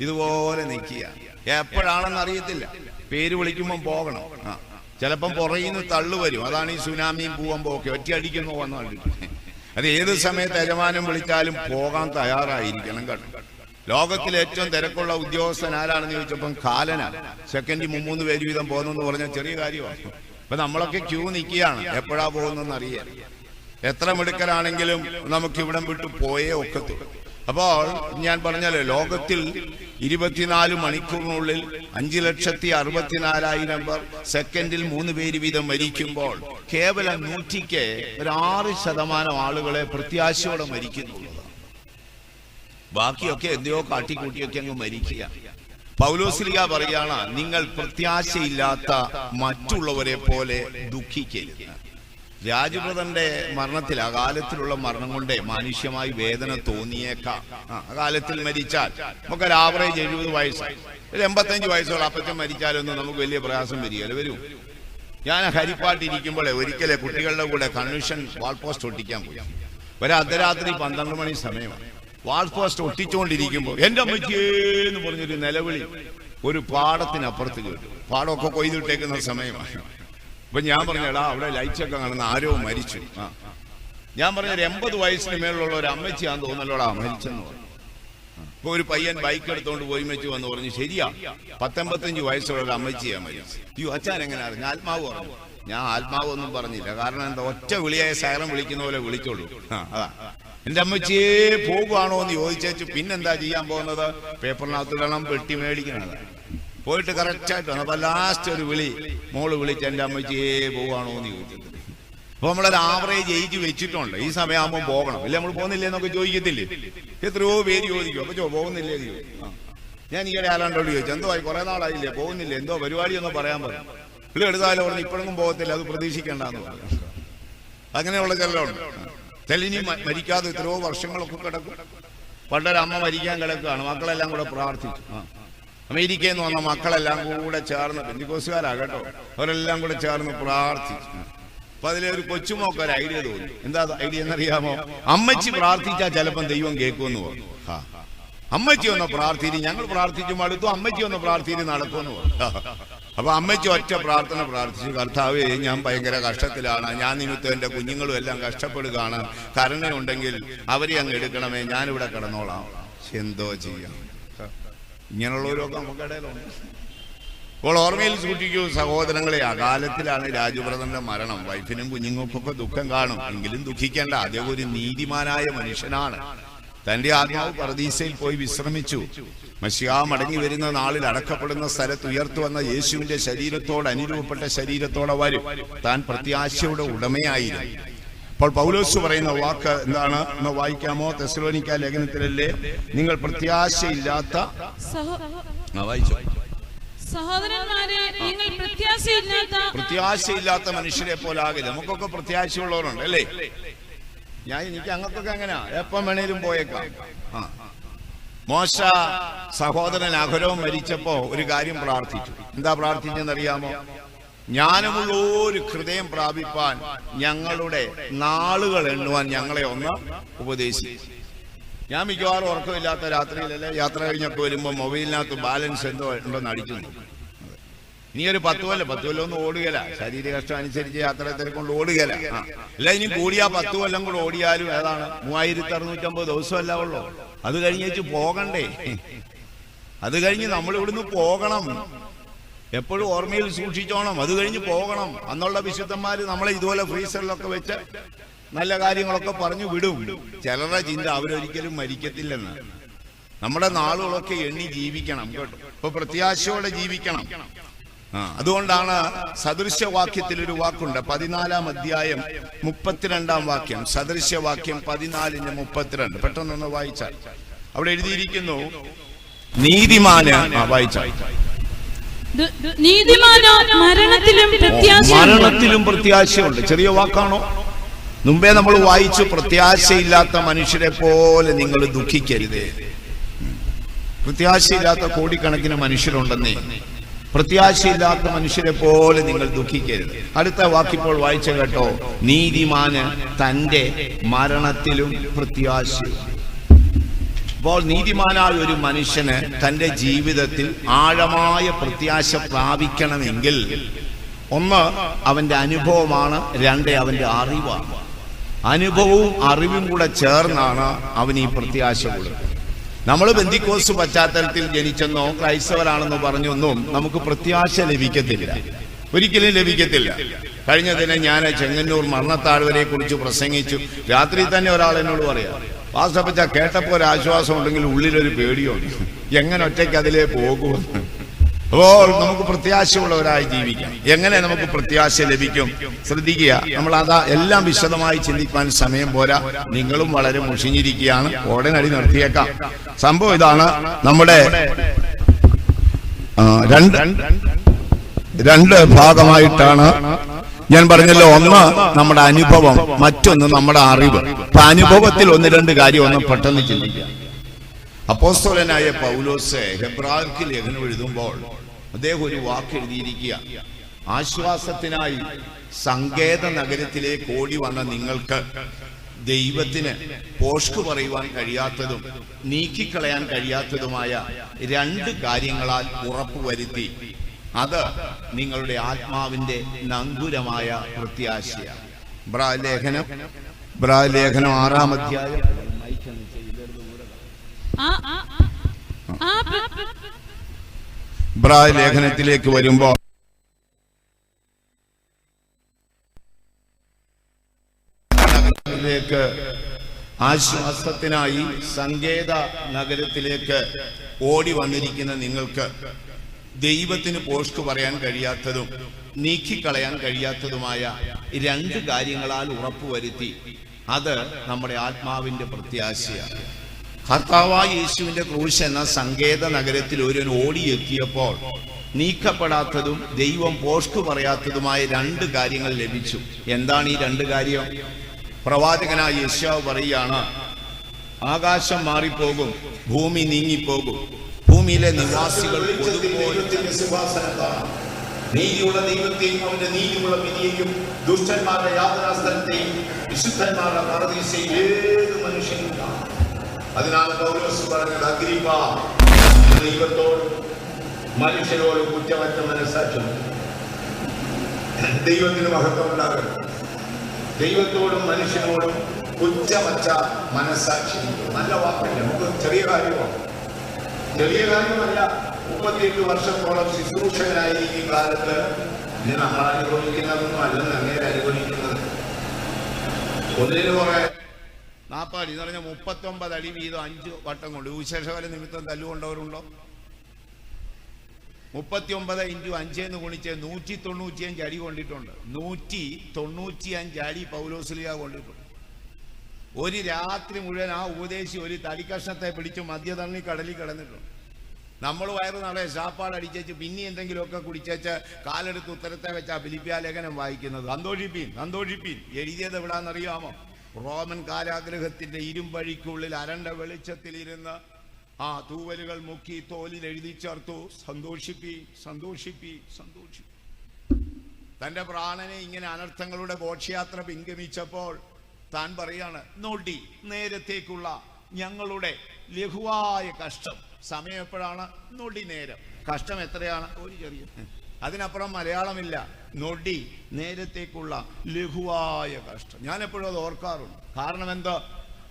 ഇതുപോലെ നിൽക്കുക. എപ്പോഴാണെന്ന് അറിയത്തില്ല. പേര് വിളിക്കുമ്പം പോകണം. ചിലപ്പം പുറകിന്ന് തള്ളു വരും. അതാണ് ഈ സുനാമിയും ഭൂകമ്പം ഒക്കെ ഒറ്റയടിക്കുന്നു വന്നു. അത് ഏത് സമയത്ത് യജമാനം വിളിച്ചാലും പോകാൻ തയ്യാറായിരിക്കണം കേട്ടോ. ലോകത്തിലെ ഏറ്റവും തിരക്കുള്ള ഉദ്യോഗസ്ഥൻ ആരാണെന്ന് ചോദിച്ചപ്പം കാലനാണ്. സെക്കൻഡിൽ 3 പേര് വീതം പോകുന്നെന്ന് പറഞ്ഞാൽ ചെറിയ കാര്യമാണ്. അപ്പൊ നമ്മളൊക്കെ ക്യൂ നിൽക്കുകയാണ്, എപ്പോഴാ പോകുന്നെന്ന് അറിയാൻ. എത്ര മിടുക്കലാണെങ്കിലും നമുക്ക് ഇവിടം വിട്ടു പോയേ ഒക്കത്തുള്ളൂ. അപ്പോൾ ഞാൻ പറഞ്ഞല്ലോ, ലോകത്തിൽ 24 മണിക്കൂറിനുള്ളിൽ 5,64,000 പേർ സെക്കൻഡിൽ 3 പേര് വീതം മരിക്കുമ്പോൾ കേവലം 100ക്ക് 6% ആളുകളെ പ്രത്യാശയോടെ മരിക്കുന്നുള്ളതാണ്. ബാക്കിയൊക്കെ എന്തെയോ കാട്ടിക്കൂട്ടിയൊക്കെ അങ്ങ് മരിക്കുക. പൗലോസ്ലീഹ പറയാണ്, നിങ്ങൾ പ്രത്യാശയില്ലാത്ത മറ്റുള്ളവരെ പോലെ ദുഃഖിക്കരുത്. രാജബ്രദന്റെ മരണത്തിൽ, അകാലത്തിലുള്ള മരണം കൊണ്ട് മാനുഷ്യമായി വേദന തോന്നിയേക്കാം. അകാലത്തിൽ മരിച്ചാൽ നമുക്കൊരു ആവറേജ് 70 വയസ്സായി, ഒരു 85 വയസ്സുള്ള അപ്പച്ചൻ മരിച്ചാലൊന്നും നമുക്ക് വലിയ പ്രയാസം വരികയല്ല. വരും. ഞാൻ ഹരിപ്പാട്ടിരിക്കുമ്പോഴേ ഒരിക്കലെ കുട്ടികളുടെ കൂടെ കൺവെൻഷൻ വാൾ പോസ്റ്റ് ഒട്ടിക്കാൻ പോയി. ഒരു അർദ്ധരാത്രി 12 മണി സമയമാണ്. വാൾ പോസ്റ്റ് ഒട്ടിച്ചുകൊണ്ടിരിക്കുമ്പോൾ എന്റെ അമ്മച്ചിയെന്ന് പറഞ്ഞൊരു നിലവിളി ഒരു പാടത്തിനപ്പുറത്ത് കേട്ടു. പാടമൊക്കെ കൊയ്തിട്ടേക്കുന്ന സമയമാണ്. അപ്പൊ ഞാൻ പറഞ്ഞടാ, അവിടെ ലൈറ്റ്സൊക്കെ കാണുന്ന ആരോ മരിച്ചു. ഞാൻ പറഞ്ഞൊരു 80 വയസ്സിന് മേലുള്ള ഒരു അമ്മച്ചിയാന്ന് തോന്നല്ലോടാ മരിച്ചെന്ന് പറഞ്ഞു. ഇപ്പൊ ഒരു പയ്യൻ ബൈക്ക് എടുത്തോണ്ട് പോയി വെച്ചു വന്ന് പറഞ്ഞു, ശരിയാ 85 വയസ്സുള്ള ഒരു അമ്മച്ചിയാ മരിച്ചു. അയ്യോ അച്ഛൻ എങ്ങനെ അറിഞ്ഞു? ആത്മാവ് പറഞ്ഞു. ഞാൻ ആത്മാവ് ഒന്നും പറഞ്ഞില്ല. കാരണം എന്താ, ഒറ്റ വിളിയായ സൈറൻ വിളിക്കുന്ന പോലെ വിളിച്ചോളൂ. അതാ എന്റെ അമ്മച്ചിയെ പോകുവാണോ എന്ന് ചോദിച്ചു. പിന്നെന്താ ചെയ്യാൻ പോകുന്നത്? പേപ്പറിനകത്ത് ഇടണം, പെട്ടി മേടിക്കണം. പോയിട്ട് കറക്റ്റായിട്ടാണ്. അപ്പൊ ലാസ്റ്റ് ഒരു വിളി മോള് വിളിച്ച് എന്റെ അമ്മച്ചിയെ പോവാണോ എന്ന് ചോദിച്ചത്. അപ്പൊ നമ്മളൊരു ആവറേജ് ഏജ് വെച്ചിട്ടുണ്ട്. ഈ സമയമാകുമ്പോൾ പോകണം. ഇല്ല നമ്മൾ പോകുന്നില്ലേ എന്നൊക്കെ ചോദിക്കത്തില്ലേ? എത്രയോ പേര് ചോദിക്കും. അപ്പൊ പോകുന്നില്ലേ ചോദിക്കും. ഞാൻ ഈയിടെ ആരാണ്ടോട് ചോദിച്ചു, എന്തോ ആയി കുറെ നാളായില്ലേ പോകുന്നില്ലേ, എന്തോ പരിപാടി ഒന്നും പറയാൻ പറഞ്ഞു. ഇവിടെ എടുത്താലും പറഞ്ഞു ഇപ്പോഴൊന്നും പോകത്തില്ല, അത് പ്രതീക്ഷിക്കേണ്ടെന്ന് പറഞ്ഞു. അങ്ങനെയുള്ള ചിലരുണ്ട്. ചിലനി മരിക്കാതെ എത്രയോ വർഷങ്ങളൊക്കെ കിടക്കും. പണ്ടൊരമ്മ മരിക്കാൻ കിടക്കുകയാണ്, മക്കളെല്ലാം കൂടെ പ്രാർത്ഥിച്ചു. അമേരിക്കയിൽ നിന്ന് വന്ന മക്കളെല്ലാം കൂടെ ചേർന്ന്, പെന്തിക്കോസുകാരാ കേട്ടോ, അവരെല്ലാം കൂടെ ചേർന്ന് പ്രാർത്ഥിച്ചു. അപ്പൊ അതിലെ ഒരു കൊച്ചുമോക്ക് ഒരു ഐഡിയ തോന്നി. എന്താ ഐഡിയ എന്നറിയാമോ? അമ്മച്ചി പ്രാർത്ഥിച്ചാൽ ചിലപ്പം ദൈവം കേൾക്കുമെന്ന് പറഞ്ഞു. അമ്മച്ചി ഒന്ന് പ്രാർത്ഥിച്ച്, ഞങ്ങൾ പ്രാർത്ഥിച്ചു മടുത്തു, അമ്മച്ചി ഒന്ന് പ്രാർത്ഥിച്ച് നടക്കുമെന്ന് പറഞ്ഞു. അപ്പൊ അമ്മച്ചി ഒറ്റ പ്രാർത്ഥന പ്രാർത്ഥിച്ചു, കർത്താവേ ഞാൻ ഭയങ്കര കഷ്ടത്തിലാണ്, ഞാൻ നിമിത്തം എന്റെ കുഞ്ഞുങ്ങളും എല്ലാം കഷ്ടപ്പെടുകയാണ്, കരുണയുണ്ടെങ്കിൽ അവരെ അങ്ങ് എടുക്കണമേ, ഞാനിവിടെ കിടന്നോളാം. എന്തോ ചെയ്യാം. ഇങ്ങനെയുള്ളവരൊക്കെ നമുക്കിടയിലുണ്ട്. അപ്പോൾ ഓർമ്മയിൽ സൂക്ഷിക്കൂ സഹോദരങ്ങളെ, അകാലത്തിലാണ് രാജുബ്രദറിന്റെ മരണം. വൈഫിനും കുഞ്ഞുങ്ങൾക്കൊക്കെ ദുഃഖം കാണും, എങ്കിലും ദുഃഖിക്കേണ്ട. അദ്ദേഹം ഒരു നീതിമാനായ മനുഷ്യനാണ്. തന്റെ ആത്മാവ് പറുദീസയിൽ പോയി വിശ്രമിച്ചു. മശിഹാ മടങ്ങി വരുന്ന നാളിൽ അടക്കപ്പെടുന്ന സ്ഥലത്ത് ഉയർത്തുവന്ന യേശുവിന്റെ ശരീരത്തോട് അനുരൂപപ്പെട്ട ശരീരത്തോടെ വരും. താൻ പ്രത്യാശയുടെ ഉടമയായിരുന്നു. അപ്പോൾ പൗലോസ് പറയുന്ന വാക്ക് എന്താണ് എന്ന് വായിക്കാമോ? തെസ്സലോനിക്ക ലേഖനത്തിലല്ലേ, നിങ്ങൾ പ്രത്യാശയില്ലാത്ത സഹോദരന്മാരെ, നിങ്ങൾ പ്രത്യാശയില്ലാത്ത മനുഷ്യരെ പോലാകില്ല. നമുക്കൊക്കെ പ്രത്യാശയുള്ളവരുണ്ട് അല്ലേ? എനിക്ക് അങ്ങനത്തൊക്കെ എങ്ങനെയാ, എപ്പം വേണേലും പോയേക്കാം. മോശ സഹോദരൻ അഹരോൻ മരിച്ചപ്പോ ഒരു കാര്യം പ്രാർത്ഥിച്ചു. എന്താ പ്രാർത്ഥിച്ചെന്നറിയാമോ? ജ്ഞാനമുള്ള ഒരു ഹൃദയം പ്രാപിപ്പാൻ ഞങ്ങളുടെ നാളുകൾ എണ്ണുവാൻ ഞങ്ങളെ ഒന്ന് ഉപദേശിച്ചു. ഞാൻ മിക്കവാറും ഉറക്കമില്ലാത്ത രാത്രിയിലല്ലേ യാത്ര കഴിഞ്ഞൊക്കെ വരുമ്പോൾ മൊബൈലിനകത്ത് ബാലൻസ് എന്തോ ഉണ്ടെന്ന് അടിക്കുന്നു. ഇനി ഒരു 10 കൊല്ലം ഒന്നും ഓടുകയില്ല. ശരീര കഷ്ടം അനുസരിച്ച് യാത്ര തിരക്കൊണ്ട് ഓടുകയില്ല. അല്ല, ഇനി കൂടിയാ 10 കൊല്ലം കൂടെ ഓടിയാലും ഏതാണ് 3650 ദിവസമല്ല ഉള്ളൂ. അത് കഴിഞ്ഞേച്ച് പോകണ്ടേ? അത് കഴിഞ്ഞ് നമ്മൾ ഇവിടുന്ന് പോകണം. എപ്പോഴും ഓർമ്മയിൽ സൂക്ഷിച്ചോണം, അത് കഴിഞ്ഞ് പോകണം. അന്നുള്ള വിശുദ്ധന്മാര് നമ്മളെ ഇതുപോലെ ഫ്രീസറിലൊക്കെ വെച്ച് നല്ല കാര്യങ്ങളൊക്കെ പറഞ്ഞു വിടും. ചിലരുടെ ചിന്ത അവരൊരിക്കലും മരിക്കത്തില്ലെന്ന്. നമ്മുടെ നാളുകളൊക്കെ എണ്ണി ജീവിക്കണം കേട്ടോ. ഇപ്പൊ പ്രത്യാശയോടെ ജീവിക്കണം. അതുകൊണ്ടാണ് സദൃശ്യവാക്യത്തിൽ ഒരു വാക്കുണ്ട്, 14-ാം അധ്യായം 32-ാം വാക്യം. സദൃശ്യവാക്യം 14:32 പെട്ടെന്നൊന്ന് വായിച്ചാൽ അവിടെ എഴുതിയിരിക്കുന്നു, നീതിമാന് വായിച്ചാൽ മരണത്തിലും പ്രത്യാശയുണ്ട്. ചെറിയ വാക്കാണോ? മുമ്പേ നമ്മൾ വായിച്ചു, പ്രത്യാശയില്ലാത്ത മനുഷ്യരെ പോലെ നിങ്ങൾ ദുഃഖിക്കരുതേ. പ്രത്യാശയില്ലാത്ത കോടിക്കണക്കിന് മനുഷ്യരുണ്ടെന്നേ. പ്രത്യാശയില്ലാത്ത മനുഷ്യരെ പോലെ നിങ്ങൾ ദുഃഖിക്കരുത്. അടുത്ത വാക്കിപ്പോൾ വായിച്ച കേട്ടോ, നീതിമാന് തന്റെ മരണത്തിലും പ്രത്യാശ. അപ്പോൾ നീതിമാനായ ഒരു മനുഷ്യന് തന്റെ ജീവിതത്തിൽ ആഴമായ പ്രത്യാശ പ്രാപിക്കണമെങ്കിൽ ഒന്ന് അവന്റെ അനുഭവമാണ്, രണ്ട് അവന്റെ അറിവാണ്. അനുഭവവും അറിവും കൂടെ ചേർന്നാണ് അവൻ ഈ പ്രത്യാശ കൊടുക്കുന്നത്. നമ്മൾ ബെന്തിക്കോസ് പശ്ചാത്തലത്തിൽ ജനിച്ചെന്നോ ക്രൈസ്തവരാണെന്നോ പറഞ്ഞൊന്നും നമുക്ക് പ്രത്യാശ ലഭിക്കത്തില്ല, ഒരിക്കലും ലഭിക്കത്തില്ല. കഴിഞ്ഞ ദിനം ഞാൻ ചെങ്ങന്നൂർ മരണത്താഴ്വരയെ കുറിച്ച് പ്രസംഗിച്ചു. രാത്രി തന്നെ ഒരാൾ എന്നോട് പറയാം, വാസ്തവച്ച കേട്ടപ്പോ ഒരു ആശ്വാസം ഉണ്ടെങ്കിൽ ഉള്ളിലൊരു പേടിയുണ്ട്, എങ്ങനെ ഒറ്റയ്ക്ക് അതിലേ പോകുമെന്ന്. അപ്പോൾ നമുക്ക് പ്രത്യാശയുള്ളവരായി ജീവിക്കാം. എങ്ങനെ നമുക്ക് പ്രത്യാശ ലഭിക്കും? ശ്രദ്ധിക്കുക. നമ്മൾ അതാ എല്ലാം വിശദമായി ചിന്തിക്കാൻ സമയം പോരാ. നിങ്ങളും വളരെ മുഷിഞ്ഞിരിക്കുകയാണ്, ഉടനടി നിർത്തിയേക്കാം. സംഭവം ഇതാണ്, നമ്മുടെ രണ്ട് ഭാഗമായിട്ടാണ് ഞാൻ പറഞ്ഞല്ലോ. ഒന്ന് നമ്മുടെ അനുഭവം, മറ്റൊന്ന് നമ്മുടെ അറിവ്. അപ്പൊ അനുഭവത്തിൽ 1-2 കാര്യം ഒന്ന് പെട്ടെന്ന് ചിന്തിക്കാം. അപ്പോസ്തലനായ പൗലോസ് ഹെബ്രായർക്ക് ലേഖനം എഴുതുമ്പോൾ അദ്ദേഹം ഒരു വാക്ക് എഴുതിയിരിക്കുക, ആശ്വാസത്തിനായി സങ്കേത നഗരത്തിലേക്ക് ഓടി വന്ന നിങ്ങൾക്ക് ദൈവത്തിന് പോഷ്കു പറയുവാൻ കഴിയാത്തതും നീക്കിക്കളയാൻ കഴിയാത്തതുമായ 2 കാര്യങ്ങളാൽ ഉറപ്പുവരുത്തി. അത് നിങ്ങളുടെ ആത്മാവിന്റെ നങ്കുരമായ പ്രത്യാശയാണ്. ലേഖനം 6-ാം അധ്യായം ലേഖനത്തിലേക്ക് വരുമ്പോൾ ആശ്വാസത്തിനായി സങ്കേത നഗരത്തിലേക്ക് ഓടി വന്നിരിക്കുന്ന നിങ്ങൾക്ക് ദൈവത്തിന് പോഷ്കു പറയാൻ കഴിയാത്തതും നീക്കിക്കളയാൻ കഴിയാത്തതുമായ 2 കാര്യങ്ങളാൽ ഉറപ്പുവരുത്തി. അത് നമ്മുടെ ആത്മാവിന്റെ പ്രത്യാശയാണ്. കർത്താവായ യേശുവിന്റെ ക്രൂശ് എന്ന സങ്കേത നഗരത്തിൽ ഒരു ഓടിയെത്തിയപ്പോൾ നീക്കപ്പെടാത്തതും ദൈവം പോഷ്കു പറയാത്തതുമായ 2 കാര്യങ്ങൾ ലഭിച്ചു. എന്താണ് ഈ 2 കാര്യം? പ്രവാചകനായ യെശയ്യാവ് പറയുകയാണ്, ആകാശം മാറിപ്പോകും, ഭൂമി നീങ്ങിപ്പോകും, ഭൂമിയിലെ നിവാസികൾ നീതിയുള്ള ദൈവത്തെയും അവന്റെ നീതിയുള്ള വിധിയെയും ദുഷ്ടന്മാരുടെ യാതനാസ്ഥലത്തെയും വിശുദ്ധന്മാരുടെ പറുദീസയിൽ ഏത് മനുഷ്യനും കാണും. അതിനാൽ പൗലോസ് പറഞ്ഞത്, അഗ്രിപ്പാ, ദൈവത്തോടും മനുഷ്യരോടും കുറ്റമറ്റ മനസ്സാക്ഷ്യം. ദൈവത്തിന് മഹത്വം ഉണ്ടാകണം. ദൈവത്തോടും മനുഷ്യനോടും കുറ്റമറ്റ മനസ്സാക്ഷി. നല്ല വാക്കല്ല, നമുക്ക് ചെറിയ കാര്യമാണ്. ചെറിയ കാര്യമല്ല. 38 വർഷത്തോളം ശുശ്രൂഷകനായിരിക്കും കാലത്ത് ഇത് നമ്മൾ അനുഭവിക്കുന്നതൊന്നും അല്ലെന്ന് അങ്ങനെ അനുഭവിക്കുന്നത്. ഒന്നിനു കുറെ 40 അടി എന്ന് പറഞ്ഞാൽ 39 അടി വീതം 5 വട്ടം കൊണ്ട് വിശേഷകാല നിമിത്തം തല്ലുകൊണ്ടവരുണ്ടോ? 39 × 5 എന്ന് ഗുണിച്ച് 195 അടി കൊണ്ടിട്ടുണ്ട്. 195 അടി പൗലോസ്ലീഹ കൊണ്ടിട്ടുണ്ട്. ഒരു രാത്രി മുഴുവൻ ആ ഉപദേശി ഒരു തടിക്കഷ്ണത്തെ പിടിച്ച് മധ്യതണ്ണി കടലിൽ കിടന്നിട്ടുണ്ട്. നമ്മൾ വയറ് നടയെ ശാപ്പാടടിച്ചേച്ച് പിന്നെ എന്തെങ്കിലുമൊക്കെ കുടിച്ചേച്ച് കാലെടുത്ത് ഉത്തരത്തെ വെച്ചാ ഫിലിപ്പിയ ലേഖനം വായിക്കുന്നത്. സന്തോഷിപ്പീൻ സന്തോഷിപ്പീൻ. എഴുതിയത് എവിടാന്നറിയാമോ? റോമൻ കാരാഗ്രഹത്തിന്റെ ഇരുമ്പഴിക്കുള്ളിൽ അരണ്ട വെളിച്ചത്തിലിരുന്ന് ആ തൂവലുകൾ മുക്കി തോലിൽ എഴുതി ചേർത്തു, സന്തോഷിപ്പീ സന്തോഷിപ്പീ സന്തോഷിപ്പീ. തന്റെ പ്രാണനെ ഇങ്ങനെ അനർത്ഥങ്ങളുടെ ഘോഷയാത്ര പിൻഗമിച്ചപ്പോൾ താൻ പറയാണ്, നൊടി നേരത്തേക്കുള്ള ഞങ്ങളുടെ ലഘുവായ കഷ്ടം. സമയം എപ്പോഴാണ്? നൊടി നേരം. കഷ്ടം എത്രയാണ്? ഒരു ചെറിയ, അതിനപ്പുറം മലയാളമില്ല. നൊടി നേരത്തേക്കുള്ള ലഘുവായ കഷ്ടം. ഞാൻ എപ്പോഴും അത് ഓർക്കാറുണ്ട്. കാരണം എന്താ?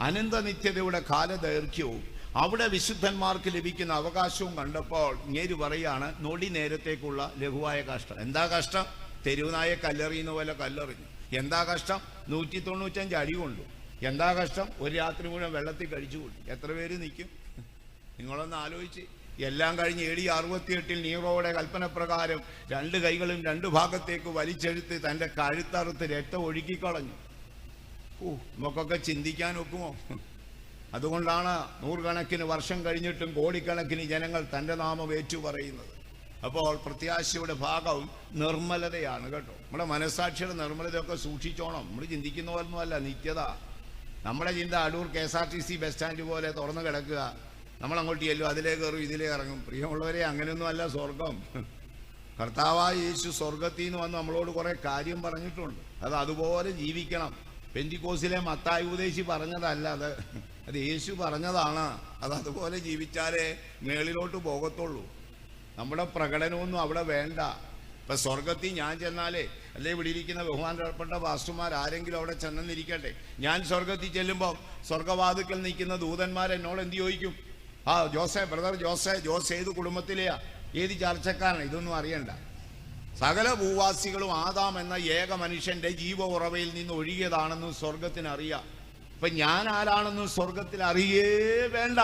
അനന്തനിത്യതയുടെ കാലദൈർഘ്യവും അവിടെ വിശുദ്ധന്മാർക്ക് ലഭിക്കുന്ന അവകാശവും കണ്ടപ്പോൾ ഇങ്ങേര് പറയാണ്, നൊടി നേരത്തേക്കുള്ള ലഘുവായ കഷ്ടം. എന്താ കഷ്ടം? തെരുവുനായ കല്ലെറിയുന്ന പോലെ കല്ലെറിഞ്ഞു. എന്താ കഷ്ടം? 195 അടി കൊണ്ടു. എന്താ കഷ്ടം? ഒരു രാത്രി മുഴുവൻ വെള്ളത്തിൽ കഴിച്ചു കൂട്ടി. എത്ര പേര് നിൽക്കും? നിങ്ങളൊന്ന് ആലോചിച്ച്. എല്ലാം കഴിഞ്ഞ് AD 68 നീറോയുടെ കൽപ്പനപ്രകാരം 2 കൈകളും 2 ഭാഗത്തേക്ക് വലിച്ചെടുത്ത് തൻ്റെ കഴുത്തറുത്ത് രക്തം ഒഴുക്കിക്കളഞ്ഞു. നമുക്കൊക്കെ ചിന്തിക്കാൻ ഒക്കുമോ? അതുകൊണ്ടാണ് നൂറുകണക്കിന് വർഷം കഴിഞ്ഞിട്ടും കോടിക്കണക്കിന് ജനങ്ങൾ തൻ്റെ നാമം ഏറ്റു പറയുന്നത്. അപ്പോൾ പ്രത്യാശയുടെ ഭാഗവും നിർമ്മലതയാണ് കേട്ടോ. നമ്മുടെ മനസ്സാക്ഷിയുടെ നിർമ്മലതയൊക്കെ സൂക്ഷിച്ചോണം. നമ്മൾ ചിന്തിക്കുന്ന പോലൊന്നുമല്ല നിത്യത. നമ്മുടെ ചിന്ത അടൂർ KSRTC ബസ് സ്റ്റാൻഡ് പോലെ തുറന്നു കിടക്കുക. നമ്മൾ അങ്ങോട്ട് ചെല്ലും, അതിലേ കയറും ഇതിലേ ഇറങ്ങും. പ്രിയമുള്ളവരെ, അങ്ങനെയൊന്നും അല്ല സ്വർഗം. കർത്താവായ യേശു സ്വർഗത്തിൽ നിന്ന് വന്ന് നമ്മളോട് കുറെ കാര്യം പറഞ്ഞിട്ടുണ്ട്. അത് അതുപോലെ ജീവിക്കണം. പെന്തിക്കോസിലെ മത്തായി ഉപദേശി പറഞ്ഞതല്ല, അത് യേശു പറഞ്ഞതാണ്. അത് അതുപോലെ ജീവിച്ചാലേ മേളിലോട്ട് പോകത്തുള്ളൂ. നമ്മുടെ പ്രകടനമൊന്നും അവിടെ വേണ്ട. ഇപ്പൊ സ്വർഗത്തിൽ ഞാൻ ചെന്നാലേ, അല്ലെ ഇവിടെ ഇരിക്കുന്ന ബഹുമാനപ്പെട്ട പാസ്റ്റർമാർ ആരെങ്കിലും അവിടെ ചെന്നിരിക്കട്ടെ, ഞാൻ സ്വർഗത്തിൽ ചെല്ലുമ്പോൾ സ്വർഗവാതുക്കൽ നിൽക്കുന്ന ദൂതന്മാർ എന്നോട് എന്ത് ചോദിക്കും? ആ ബ്രദർ ജോസ് ഏത് കുടുംബത്തിലെയാ, ഏത് ചർച്ചക്കാരനാണ്? ഇതൊന്നും അറിയണ്ട. സകല ഭൂവാസികളും ആദാം എന്ന ഏക മനുഷ്യന്റെ ജീവ ഉറവയിൽ നിന്ന് ഒഴുകിയതാണെന്നും സ്വർഗത്തിന് അറിയാം. ഇപ്പൊ ഞാൻ ആരാണെന്നും സ്വർഗത്തിൽ അറിയേ വേണ്ട.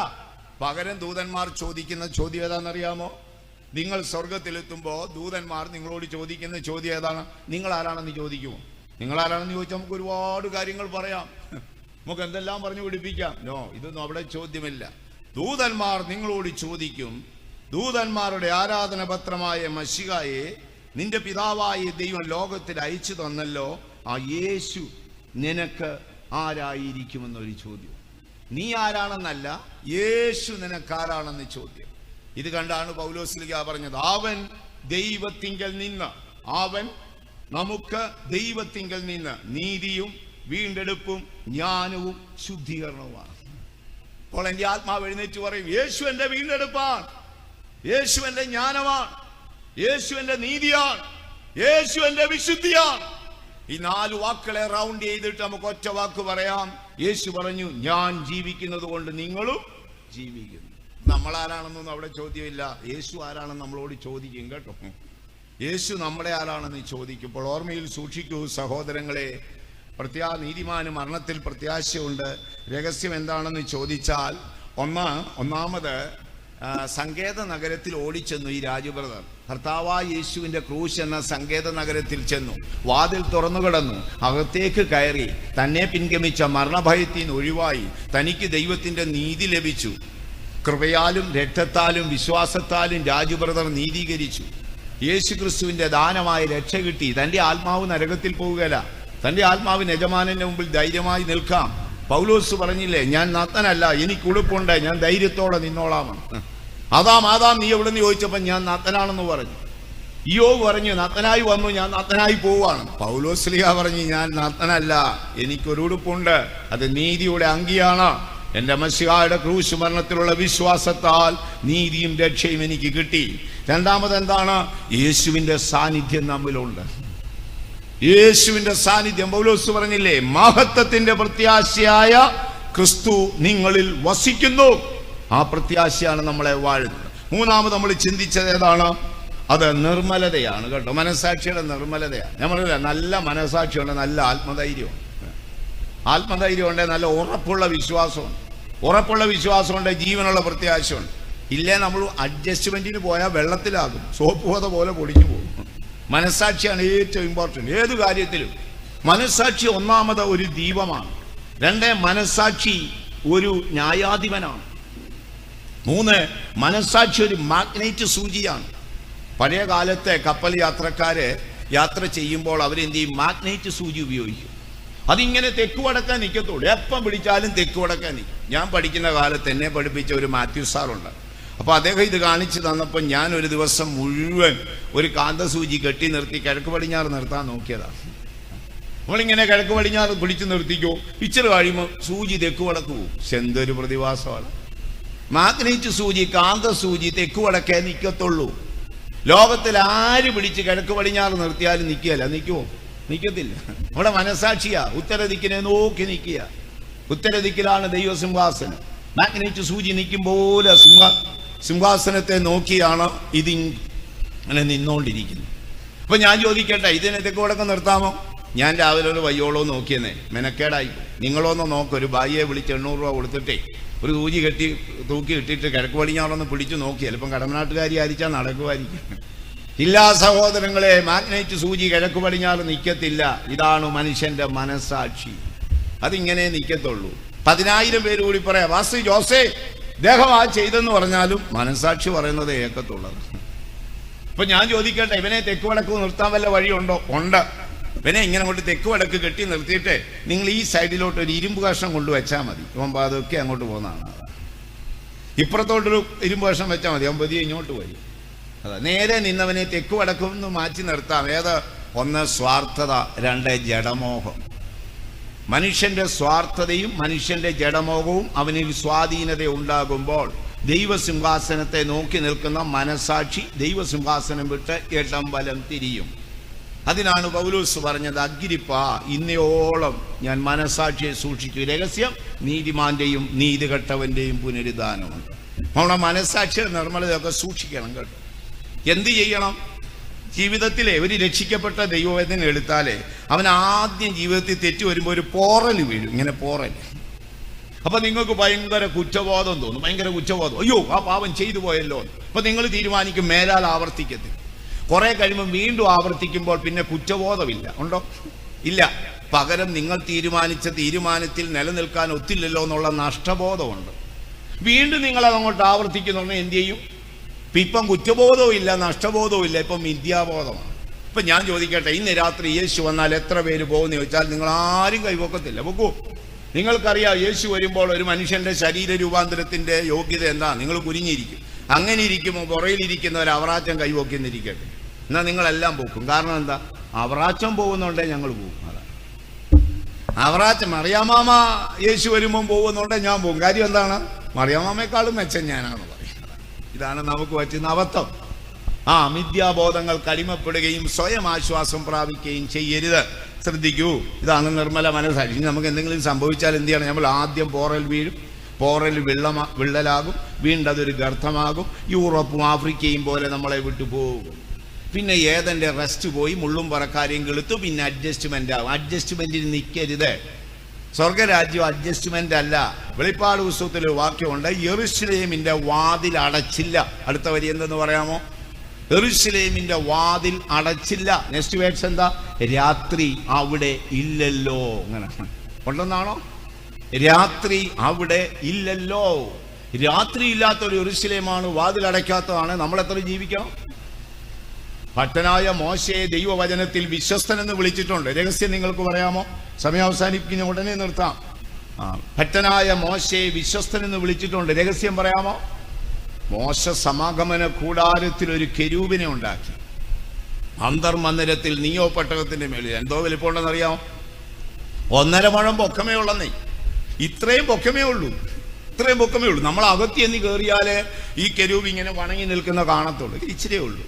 പകരം ദൂതന്മാർ ചോദിക്കുന്ന ചോദ്യം ഏതാണെന്നറിയാമോ? നിങ്ങൾ സ്വർഗത്തിലെത്തുമ്പോൾ ദൂതന്മാർ നിങ്ങളോട് ചോദിക്കുന്ന ചോദ്യം ഏതാണ്? നിങ്ങൾ ആരാണെന്ന് ചോദിക്കുമോ? നിങ്ങൾ ആരാണെന്ന് ചോദിച്ചാൽ നമുക്ക് ഒരുപാട് കാര്യങ്ങൾ പറയാം, നമുക്ക് എന്തെല്ലാം പറഞ്ഞു പിടിപ്പിക്കാം. നോ, ഇതൊന്നും അവിടെ ചോദ്യമില്ല. ദൂതന്മാർ നിങ്ങളോട് ചോദിക്കും, ദൂതന്മാരുടെ ആരാധനപത്രമായ മശിഹായെ നിന്റെ പിതാവായ ദൈവം ലോകത്തിൽ അയച്ചു തന്നല്ലോ, ആ യേശു നിനക്ക് ആരായിരിക്കുമെന്നൊരു ചോദ്യം. നീ ആരാണെന്നല്ല, യേശു നിനക്കാരാണെന്ന് ചോദ്യം. ഇത് കണ്ടാണ് പൗലോസ്ലീഹ പറഞ്ഞത്, അവൻ ദൈവത്തിങ്കൽ നിന്ന്, അവൻ നമുക്ക് ദൈവത്തിങ്കൽ നിന്ന് നീതിയും വീണ്ടെടുപ്പും ജ്ഞാനവും ശുദ്ധീകരണവുമാണ്. അപ്പോൾ എൻ്റെ ആത്മാവ് എഴുന്നേറ്റ് പറയും, യേശു എൻ്റെ വീണ്ടെടുപ്പാണ്, യേശു എൻ്റെ ജ്ഞാനമാണ്, യേശു എൻ്റെ നീതിയാണ്, യേശു എൻ്റെ വിശുദ്ധിയാണ്. ഈ 4 വാക്കുകളെ റൗണ്ട് ചെയ്തിട്ട് നമുക്ക് ഒറ്റ വാക്ക് പറയാം. യേശു പറഞ്ഞു, ഞാൻ ജീവിക്കുന്നത് കൊണ്ട് നിങ്ങളും ജീവിക്കുന്നു. നമ്മൾ ആരാണെന്നൊന്നും അവിടെ ചോദ്യമില്ല. യേശു ആരാണെന്ന് നമ്മളോട് ചോദിക്കും കേട്ടോ. യേശു നമ്മുടെ ആരാണെന്ന് ചോദിക്കുമ്പോൾ ഓർമ്മയിൽ സൂക്ഷിക്കൂ സഹോദരങ്ങളെ. നീതിമാന് മരണത്തിൽ പ്രത്യാശയുണ്ട്. രഹസ്യം എന്താണെന്ന് ചോദിച്ചാൽ, ഒന്നാമത് സങ്കേത നഗരത്തിൽ ഓടിച്ചെന്നു ഈ രാജബ്രദർ. കർത്താവായ യേശുവിന്റെ ക്രൂശ് എന്ന സങ്കേത നഗരത്തിൽ ചെന്നു, വാതിൽ തുറന്നു കിടന്നു, അകത്തേക്ക് കയറി. തന്നെ പിൻഗമിച്ച മരണഭയത്തിൽ നിന്ന് ഒഴിവായി. തനിക്ക് ദൈവത്തിന്റെ നീതി ലഭിച്ചു. കൃപയാലും രക്തത്താലും വിശ്വാസത്താലും രാജബ്രദർ നീതീകരിച്ചു. യേശു ക്രിസ്തുവിന്റെ ദാനമായ രക്ഷ കിട്ടി. തന്റെ ആത്മാവ് നരകത്തിൽ പോവുകയില്ല. തന്റെ ആത്മാവിന് യജമാനന്റെ മുമ്പിൽ ധൈര്യമായി നിൽക്കാം. പൗലോസ് പറഞ്ഞില്ലേ, ഞാൻ നഗ്നനല്ല, എനിക്ക് ഉടുപ്പുണ്ട്, ഞാൻ ധൈര്യത്തോടെ നിന്നോളാമെന്ന്. ആദാം നീ എവിടെ നിന്ന് ചോദിച്ചപ്പോൾ ഞാൻ നഗ്നനാണെന്ന് പറഞ്ഞു. ഇയ്യോബ് പറഞ്ഞു, നഗ്നനായി വന്നു, ഞാൻ നഗ്നനായി പോവാണ്. പൗലോസ്ലീഹ പറഞ്ഞു, ഞാൻ നഗ്നനല്ല, എനിക്കൊരു ഉടുപ്പുണ്ട്, അത് നീതിയുടെ അങ്കിയാണ്. എൻ്റെ മശിഹായുടെ ക്രൂശ് മരണത്തിലുള്ള വിശ്വാസത്താൽ നീതിയും രക്ഷയും എനിക്ക് കിട്ടി. രണ്ടാമത് എന്താണ്? യേശുവിന്റെ സാന്നിധ്യം നമ്മിലുണ്ട്. യേശുവിന്റെ സാന്നിധ്യം. പൗലോസ് പറഞ്ഞില്ലേ, മഹത്വത്തിന്റെ പ്രത്യാശയായ ക്രിസ്തു നിങ്ങളിൽ വസിക്കുന്നു. ആ പ്രത്യാശയാണ് നമ്മളെ വാഴുന്നത്. മൂന്നാമത് നമ്മൾ ചിന്തിച്ചത് ഏതാണ്? അത് നിർമ്മലതയാണ് കേട്ടോ. മനസാക്ഷിയുടെ നിർമ്മലതയാണ്. നമ്മളില്ല, നല്ല മനസാക്ഷിയുണ്ട്, നല്ല ആത്മധൈര്യമുണ്ട്. ആത്മധൈര്യമുണ്ട്, നല്ല ഉറപ്പുള്ള വിശ്വാസമുണ്ട്. ഉറപ്പുള്ള വിശ്വാസമുണ്ട്, ജീവനുള്ള പ്രത്യാശയുണ്ട്. ഇല്ലേ നമ്മൾ അഡ്ജസ്റ്റ്മെന്റിന് പോയാൽ വെള്ളത്തിലാകും, സോപ്പ് പോത പോലെ പൊടിഞ്ഞു പോകും. മനസാക്ഷിയാണ് ഏറ്റവും ഇമ്പോർട്ടൻറ്റ് ഏത് കാര്യത്തിലും. മനസാക്ഷി ഒന്നാമത് ഒരു ദീപമാണ്. രണ്ട്, മനസാക്ഷി ഒരു ന്യായാധിപനാണ്. മൂന്ന്, മനസാക്ഷി ഒരു മാഗ്നൈറ്റ് സൂചിയാണ്. പഴയ കാലത്തെ കപ്പൽ യാത്രക്കാര് യാത്ര ചെയ്യുമ്പോൾ അവരെന്ത് ചെയ്യും? മാഗ്നൈറ്റ് സൂചി ഉപയോഗിക്കും. അതിങ്ങനെ തെക്ക് വടക്കാൻ നിൽക്കത്തുള്ളൂ. എപ്പം പിടിച്ചാലും തെക്ക് വടക്കാൻ നിൽക്കും. ഞാൻ പഠിക്കുന്ന കാലത്ത് എന്നെ പഠിപ്പിച്ച ഒരു മാത്യു സാറുണ്ട്. അപ്പോൾ അദ്ദേഹം ഇത് കാണിച്ചു തന്നപ്പോൾ ഞാൻ ഒരു ദിവസം മുഴുവൻ ഒരു കാന്തസൂചി കെട്ടി നിർത്തി കിഴക്ക് പടിഞ്ഞാറ് നിർത്താൻ നോക്കിയതാണ്. നമ്മളിങ്ങനെ കിഴക്ക് പടിഞ്ഞാറ് പിടിച്ചു നിർത്തിക്കോ, ഇച്ചിരി കഴിയുമ്പോൾ സൂചി തെക്ക് വടക്ക് പോകും. എന്തൊരു പ്രതിഭാസമാണ്! മാഗ്നൈറ്റ് സൂചി, കാന്തസൂചി തെക്ക് വടക്കേ നിൽക്കത്തുള്ളൂ. ലോകത്തിൽ ആര് പിടിച്ച് കിഴക്ക് പടിഞ്ഞാറ് നിർത്തിയാലും നിൽക്കുകയല്ല. നിൽക്കുമോ? നിൽക്കത്തില്ല. നമ്മുടെ മനസാക്ഷിയാ ഉത്തരദിക്കിനെ നോക്കി നിൽക്കുക. ഉത്തരദിക്കിലാണ് ദൈവസിംഹാസനം. മാഗ്നൈറ്റ് സൂചി നിൽക്കും പോലെ സിംഹാസനത്തെ നോക്കിയാണ് ഇതിങ്ങനെ നിന്നോണ്ടിരിക്കുന്നത്. അപ്പൊ ഞാൻ ചോദിക്കട്ടെ, ഇതിനെ തെക്ക് വടക്കം നിർത്താമോ? ഞാൻ രാവിലെ ഒരു വയ്യോളോ നോക്കിയെന്നേ, മെനക്കേടായി. നിങ്ങളൊന്ന് നോക്ക്, ഒരു ഭായിയെ വിളിച്ച് 800 രൂപ കൊടുത്തിട്ടേ ഒരു സൂചി കെട്ടി തൂക്കി ഇട്ടിട്ട് കിഴക്ക് പടിഞ്ഞാറൊന്ന് പിടിച്ചു നോക്കി, ചിലപ്പം കടമനാട്ടുകാരി ആയിരിച്ചാൽ നടക്കുമായിരിക്കും. ഇല്ല സഹോദരങ്ങളെ, മാഗ്നൈറ്റ് സൂചി കിഴക്ക് പടിഞ്ഞാറ് നിൽക്കത്തില്ല. ഇതാണ് മനുഷ്യന്റെ മനസാക്ഷി. അതിങ്ങനെ നിൽക്കത്തുള്ളൂ. 10,000 പേര് കൂടി പറയാം വാസ്തു ജോസേ ദേഹം ആ ചെയ്തെന്ന് പറഞ്ഞാലും മനസാക്ഷി പറയുന്നത് ഏക്കത്തുള്ളത്. ഇപ്പൊ ഞാൻ ചോദിക്കട്ടെ, ഇവനെ തെക്ക് വടക്ക് നിർത്താൻ വല്ല വഴിയുണ്ടോ? ഉണ്ട്. ഇവനെ ഇങ്ങനെ കൊണ്ട് തെക്ക് വടക്ക് കെട്ടി നിർത്തിയിട്ട് നിങ്ങൾ ഈ സൈഡിലോട്ട് ഒരു ഇരുമ്പ് കഷ്ണം കൊണ്ടുവച്ചാൽ മതി. ഇപ്പം അതൊക്കെ അങ്ങോട്ട് പോകുന്നതാണ്. ഇപ്പുറത്തോട്ടൊരു ഇരുമ്പ് കഷ്ണം വെച്ചാൽ മതി, അവൻ പതിയെ ഇങ്ങോട്ട് വരും. അതാ നേരെ നിന്നവനെ തെക്ക് വടക്കൊന്ന് മാറ്റി നിർത്താം. ഏത്? ഒന്ന് സ്വാർത്ഥത, രണ്ട് ജഡമോഹം. മനുഷ്യന്റെ സ്വാർത്ഥതയും മനുഷ്യന്റെ ജഡമോഹവും അവനിൽ സ്വാധീനത ഉണ്ടാകുമ്പോൾ ദൈവസിംഹാസനത്തെ നോക്കി നിൽക്കുന്ന മനസാക്ഷി ദൈവസിംഹാസനം വിട്ട് ഇടം വലം തിരിയും. അതിനാണ് പൗലോസ് പറഞ്ഞത്, അഗ്രിപ്പ, ഇന്നയോളം ഞാൻ മനസാക്ഷിയെ സൂക്ഷിച്ചു. രഹസ്യം നീതിമാന്റെയും നീതികെട്ടവന്റെയും പുനരുദ്ധാനമുണ്ട്. നമ്മുടെ മനസാക്ഷിയുടെ നിർമ്മലതയൊക്കെ സൂക്ഷിക്കണം കേട്ടോ. എന്ത് ചെയ്യണം? ജീവിതത്തിലെ ഒരു രക്ഷിക്കപ്പെട്ട ദൈവവേദന എടുത്താലേ അവൻ ആദ്യം ജീവിതത്തിൽ തെറ്റു വരുമ്പോൾ ഒരു പോറൽ വീഴും. ഇങ്ങനെ പോറൽ. അപ്പൊ നിങ്ങൾക്ക് ഭയങ്കര കുറ്റബോധം തോന്നും. ഭയങ്കര കുറ്റബോധം, അയ്യോ ആ പാവം ചെയ്തു പോയല്ലോ. അപ്പൊ നിങ്ങൾ തീരുമാനിക്കും മേലാൽ ആവർത്തിക്കത്തില്ല. കുറെ കഴിയുമ്പോൾ വീണ്ടും ആവർത്തിക്കുമ്പോൾ പിന്നെ കുറ്റബോധമില്ല. ഉണ്ടോ? ഇല്ല. പകരം നിങ്ങൾ തീരുമാനിച്ച തീരുമാനത്തിൽ നിലനിൽക്കാൻ ഒത്തില്ലല്ലോ എന്നുള്ള നഷ്ടബോധമുണ്ട്. വീണ്ടും നിങ്ങൾ അതങ്ങോട്ട് ആവർത്തിക്കുന്നുണ്ടെങ്കിൽ എന്ത് ചെയ്യും? ഇപ്പം കുറ്റബോധവും ഇല്ല, നഷ്ടബോധവും ഇല്ല, ഇപ്പം മിഥ്യാബോധമാണ്. ഇപ്പം ഞാൻ ചോദിക്കട്ടെ, ഇന്ന് രാത്രി യേശു വന്നാൽ എത്ര പേര് പോകുമെന്ന് ചോദിച്ചാൽ നിങ്ങൾ ആരും കൈവക്കത്തില്ല. പൊക്കൂ. നിങ്ങൾക്കറിയാം, യേശു വരുമ്പോൾ ഒരു മനുഷ്യന്റെ ശരീര രൂപാന്തരത്തിന്റെ യോഗ്യത എന്താ? നിങ്ങൾ കുനിഞ്ഞിരിക്കും. അങ്ങനെ ഇരിക്കുമ്പോൾ പുറയിലിരിക്കുന്നവർ അവറാച്ചം കൈവക്കുന്നിരിക്കട്ടെ, എന്നാൽ നിങ്ങളെല്ലാം പോക്കും. കാരണം എന്താ? അവറാച്ചം പോകുന്നുണ്ടേ ഞങ്ങൾ പോകും. അതാണ് അവറാച്ചം. മറിയാമാമ യേശു വരുമ്പം പോകുന്നുണ്ടേ ഞാൻ പോകും. കാര്യം എന്താണ്? മറിയാമാമയെക്കാളും മെച്ചം ഞാനാണ് പറയുന്നത്. ഇതാണ് നമുക്ക് പറ്റുന്ന അബദ്ധം. മിഥ്യാബോധങ്ങൾക്ക് അടിമപ്പെടുകയും സ്വയം ആശ്വാസം പ്രാപിക്കുകയും ചെയ്യരുത്. ശ്രദ്ധിക്കൂ, ഇതാണ് നിർമ്മല മനസാക്ഷി. നമുക്ക് എന്തെങ്കിലും സംഭവിച്ചാൽ എന്ത് ചെയ്യണം? നമ്മൾ ആദ്യം പോറൽ വീഴും, പോറൽ വിള്ളലാകും, വീണ്ടും അതൊരു ഗർത്തമാകും. യൂറോപ്പും ആഫ്രിക്കയും പോലെ നമ്മളെ വിട്ടു പോകും. പിന്നെ ഏതെൻ്റെ റെസ്റ്റ് പോയി മുള്ളും പറക്കാരെയും കെളുത്തു. പിന്നെ അഡ്ജസ്റ്റ്മെന്റ് ആകും. അഡ്ജസ്റ്റ്മെന്റിന് നിൽക്കരുത്. സ്വർഗരാജ്യം അഡ്ജസ്റ്റ്മെന്റ് അല്ല. വെളിപ്പാട് പുസ്തകത്തിൽ ഒരു വാക്യമുണ്ട്, യെരൂശലേമിന്റെ വാതിൽ അടച്ചില്ല. അടുത്ത വരി എന്തെന്ന് പറയാമോ? യെരൂശലേമിന്റെ വാതിൽ അടച്ചില്ല. നെക്സ്റ്റ് വേർഡ്സ് എന്താ? രാത്രി അവിടെ ഇല്ലല്ലോ. അങ്ങനെ ഉണ്ടെന്നാണോ? രാത്രി അവിടെ ഇല്ലല്ലോ. രാത്രി ഇല്ലാത്തൊരു യെരൂശലേമാണ്, വാതിൽ അടയ്ക്കാത്തതാണ്. നമ്മൾ എത്ര ജീവിക്കണം? ഭക്തനായ മോശയെ ദൈവവചനത്തിൽ വിശ്വസ്തൻ എന്ന് വിളിച്ചിട്ടുണ്ട്. രഹസ്യം നിങ്ങൾക്ക് പറയാമോ? സമയം അവസാനിപ്പിക്കുന്ന ഉടനെ നിർത്താം. ഭക്തനായ മോശയെ വിശ്വസ്തൻ എന്ന് വിളിച്ചിട്ടുണ്ട്. രഹസ്യം പറയാമോ? മോശ സമാഗമന കൂടാരത്തിൽ ഒരു കെരൂബിനെ ഉണ്ടാക്കി. അന്തർമന്ദിരത്തിൽ നീയോ പെട്ടകത്തിന്റെ മേളിൽ എന്തോ വലിപ്പമുണ്ടെന്നറിയാമോ? 1.5 മുഴം പൊക്കമേ ഉള്ളന്നേ. ഇത്രയും പൊക്കമേ ഉള്ളൂ. ഇത്രയും പൊക്കമേ ഉള്ളൂ. നമ്മൾ അകത്തി എന്ന് കയറിയാല് ഈ കെരൂബ് ഇങ്ങനെ വണങ്ങി നിൽക്കുന്ന കാണത്തുള്ളൂ. ഇച്ചിരിയേ ഉള്ളൂ.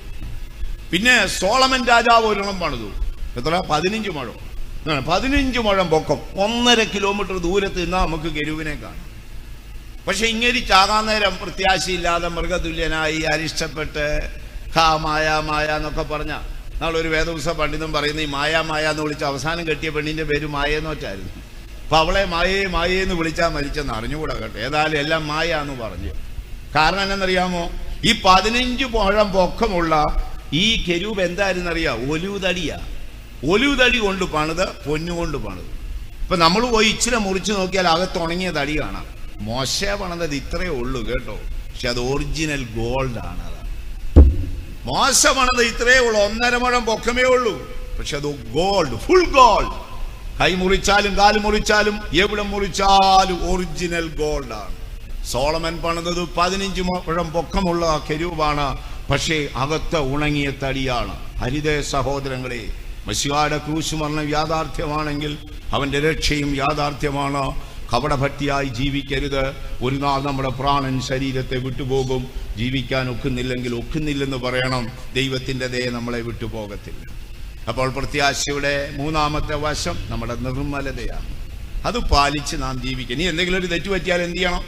പിന്നെ സോളമൻ രാജാവ് ഒരെണ്ണം പണിതു. എത്ര? 15 മുഴം. 15 മുഴം പൊക്കം. 1.5 കിലോമീറ്റർ ദൂരത്ത് നിന്നാൽ നമുക്ക് കെരൂബിനെ കാണാം. പക്ഷെ ഇങ്ങനെ ചാകാൻ നേരം പ്രത്യാശയില്ലാതെ മൃഗതുല്യനായി അരിഷ്ടപ്പെട്ട് മായ മായ എന്നൊക്കെ പറഞ്ഞ നാളൊരു വേദപുസ്തക പണ്ഡിതൻ പറയുന്ന ഈ മായ എന്ന് വിളിച്ച അവസാനം കെട്ടിയ പെണ്ണിന്റെ പേര് മായെന്ന് വെച്ചായിരുന്നു. അപ്പൊ അവളെ മായേന്ന് വിളിച്ചാൽ മരിച്ചെന്ന് അറിഞ്ഞുകൂടാ കേട്ടോ. ഏതായാലും എല്ലാം മായ എന്ന് പറഞ്ഞു. കാരണം എന്നറിയാമോ, ഈ 15 മുഴം പൊക്കമുള്ള ഈ കെരൂബ് എന്തായിരുന്നറിയാം? ഒലിവുതടി കൊണ്ട് പണിത്, പൊന്നുകൊണ്ട് പണിത്. ഇപ്പൊ നമ്മൾ പോയി ഇച്ചിരി മുറിച്ച് നോക്കിയാൽ അകത്ത് ഉണങ്ങിയ തടി കാണാം. മോശ പണിതത് ഇത്രയേ ഉള്ളൂ കേട്ടോ, പക്ഷെ അത് ഒറിജിനൽ ഗോൾഡ് ആണ്. മോശ പണിത് ഇത്രയേ ഉള്ളൂ, 1.5 മുഴം പൊക്കമേ ഉള്ളൂ, പക്ഷെ അത് ഗോൾഡ്, ഫുൾ ഗോൾഡ്. കൈ മുറിച്ചാലും കാല് മുറിച്ചാലും എവിടെ മുറിച്ചാലും ഒറിജിനൽ ഗോൾഡാണ്. സോളമൻ പണിതത് 15 മുഴം പൊക്കമുള്ള കെരൂബാണ്, പക്ഷേ അകത്ത് ഉണങ്ങിയ തടിയാണ്. ഹരിതേ സഹോദരങ്ങളെ, മശിഹായുടെ ക്രൂശ് മരണം യാഥാർത്ഥ്യമാണെങ്കിൽ അവന്റെ രക്ഷയും യാഥാർത്ഥ്യമാണ്. കപടഭക്തിയായി ജീവിക്കരുത്. ഒരു നാൾ നമ്മുടെ പ്രാണൻ ശരീരത്തെ വിട്ടുപോകും. ജീവിക്കാൻ ഒക്കുന്നില്ലെന്ന് പറയണം. ദൈവത്തിൻ്റെ ദയ നമ്മളെ വിട്ടുപോകത്തില്ല. അപ്പോൾ പ്രത്യാശയുടെ 3ാമത്തെ വശം നമ്മുടെ നിർമ്മലതയാണ്. അത് പാലിച്ച് നാം ജീവിക്കുക. ഇനി എന്തെങ്കിലും ഒരു തെറ്റ് പറ്റിയാൽ എന്ത് ചെയ്യണം?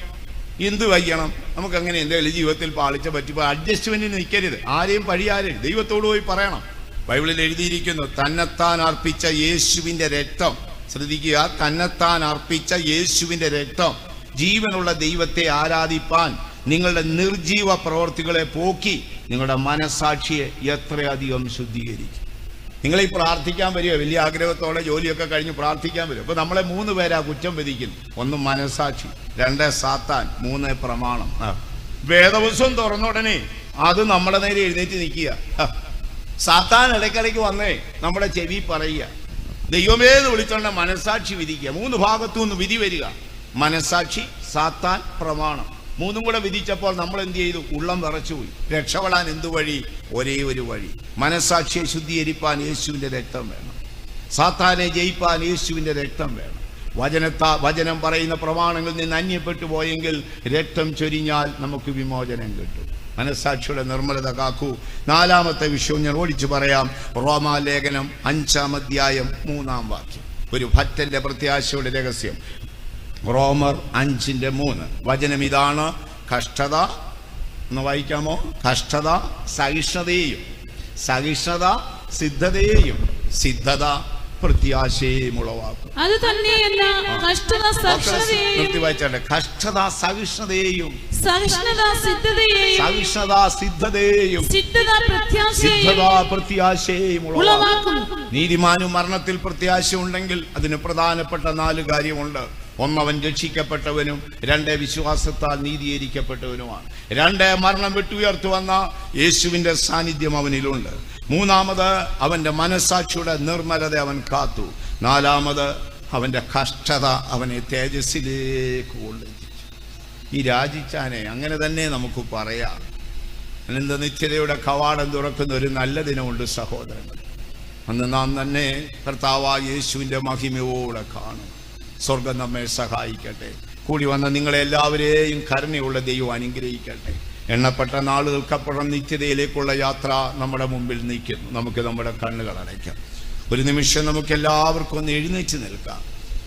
എന്ത് വയ്യണം? നമുക്കങ്ങനെ എന്തെങ്കിലും ജീവിതത്തിൽ പാലിച്ച പറ്റിപ്പോൾ അഡ്ജസ്റ്റ്മെന്റിന് നിൽക്കരുത്. ആരെയും പഴിയാരരുത്. ദൈവത്തോട് പോയി പറയണം. ബൈബിളിൽ എഴുതിയിരിക്കുന്നു, തന്നെത്താൻ അർപ്പിച്ച യേശുവിന്റെ രക്തം. ശ്രദ്ധിക്കുക, തന്നെത്താൻ അർപ്പിച്ച യേശുവിന്റെ രക്തം ജീവനുള്ള ദൈവത്തെ ആരാധിപ്പാൻ നിങ്ങളുടെ നിർജീവ പ്രവർത്തികളെ പോക്കി നിങ്ങളുടെ മനസാക്ഷിയെ എത്രയധികം ശുദ്ധീകരിക്കും. നിങ്ങൾ ഈ പ്രാർത്ഥിക്കാൻ വരിക, വലിയ ആഗ്രഹത്തോടെ ജോലിയൊക്കെ കഴിഞ്ഞ് പ്രാർത്ഥിക്കാൻ വരും. അപ്പൊ നമ്മളെ 3 പേരാ കുറ്റം വിധിക്കുന്നു. 1 മനസാക്ഷി, 2 സാത്താൻ, 3 പ്രമാണം. വേദപുസ്തകം തുറന്ന ഉടനെ അത് നമ്മുടെ നേരെ എഴുന്നേറ്റ് നിൽക്കുക. സാത്താൻ ഇടയ്ക്കിടയ്ക്ക് വന്നേ നമ്മുടെ ചെവി പറയുക, ദൈവമേന്ന് വിളിച്ചോണ്ട മനസാക്ഷി വിധിക്കുക. 3 ഭാഗത്തു നിന്ന് വിധി വരിക. മനസാക്ഷി, സാത്താൻ, പ്രമാണം. 3ഉം കൂടെ വിധിച്ചപ്പോൾ നമ്മൾ എന്ത് ചെയ്തു? ഉള്ളം വിറച്ചുപോയി. രക്ഷപ്പെടാൻ എന്തു വഴി? ഒരേ ഒരു വഴി. മനസാക്ഷിയെ ശുദ്ധീകരിപ്പാൻ യേശുവിന്റെ രക്തം വേണം. സാത്താനെ ജയിപ്പാൻ യേശുവിന്റെ രക്തം വേണം. വചനം പറയുന്ന പ്രമാണങ്ങളിൽ നിന്ന് അന്യപ്പെട്ടു പോയെങ്കിൽ രക്തം ചൊരിഞ്ഞാൽ നമുക്ക് വിമോചനം കിട്ടും. മനസാക്ഷിയുടെ നിർമ്മലത കാക്കൂ. 4ാമത്തെ വിഷയം ഞാൻ ഓടിച്ചു പറയാം. റോമാലേഖനം 5-ാം അധ്യായം 3-ാം വാക്യം. ഒരു ഭക്തന്റെ പ്രത്യാശയുടെ രഹസ്യം. റോമർ 5:3 വചനം ഇതാണ്. കഷ്ടത എന്ന് വായിക്കാമോ? കഷ്ടത സഹിഷ്ണുതയെയും, സഹിഷ്ണുത സിദ്ധതയെയും, സിദ്ധത പ്രത്യാശയും ഉളവാക്കും. അത് തന്നെയല്ല, കഷ്ടത സഹിഷ്ണുതയെയും, കഷ്ടത സഹിഷ്ണുതയെയും, സഹിഷ്ണുത സിദ്ധതയെയും, സഹിഷ്ണുത സിദ്ധതയെയും, സിദ്ധത പ്രത്യാശയും ഉളവാക്കും. നീതിമാനും മരണത്തിൽ പ്രത്യാശ ഉണ്ടെങ്കിൽ അതിന് പ്രധാനപ്പെട്ട 4 കാര്യമുണ്ട്. 1, അവൻ രക്ഷിക്കപ്പെട്ടവനും. 2, വിശ്വാസത്താൽ നീതീകരിക്കപ്പെട്ടവനുമാണ്. 2, മരണം വിട്ടുയർത്തു വന്ന യേശുവിന്റെ സാന്നിധ്യം അവനിലുണ്ട്. 3ാമത്, അവന്റെ മനസാക്ഷിയുടെ നിർമ്മലത അവൻ കാത്തു. 4ാമത്, അവന്റെ കഷ്ടത അവനെ തേജസ്സിലേക്ക് കൊണ്ടെത്തിച്ചു. ഈ രാജിച്ചാനെ അങ്ങനെ തന്നെ നമുക്ക് പറയാം. അനന്ത നിത്യതയുടെ കവാടം തുറക്കുന്ന ഒരു നല്ല ദിനമുണ്ട് സഹോദരങ്ങൾ. അന്ന് നാം തന്നെ കർത്താവായ യേശുവിന്റെ മഹിമയോടെ കാണും. സ്വർഗം നമ്മെ സഹായിക്കട്ടെ. കൂടി വന്ന നിങ്ങളെല്ലാവരെയും കരുണയുള്ള ദൈവം അനുഗ്രഹിക്കട്ടെ. എണ്ണപ്പെട്ട നാളുകൾക്കപ്പുറം നിത്യതയിലേക്കുള്ള യാത്ര നമ്മുടെ മുമ്പിൽ നിൽക്കുന്നു. നമുക്ക് നമ്മുടെ കണ്ണുകൾ അടയ്ക്കാം. ഒരു നിമിഷം നമുക്ക് എല്ലാവർക്കും ഒന്ന് എഴുന്നേറ്റ് നിൽക്കാം.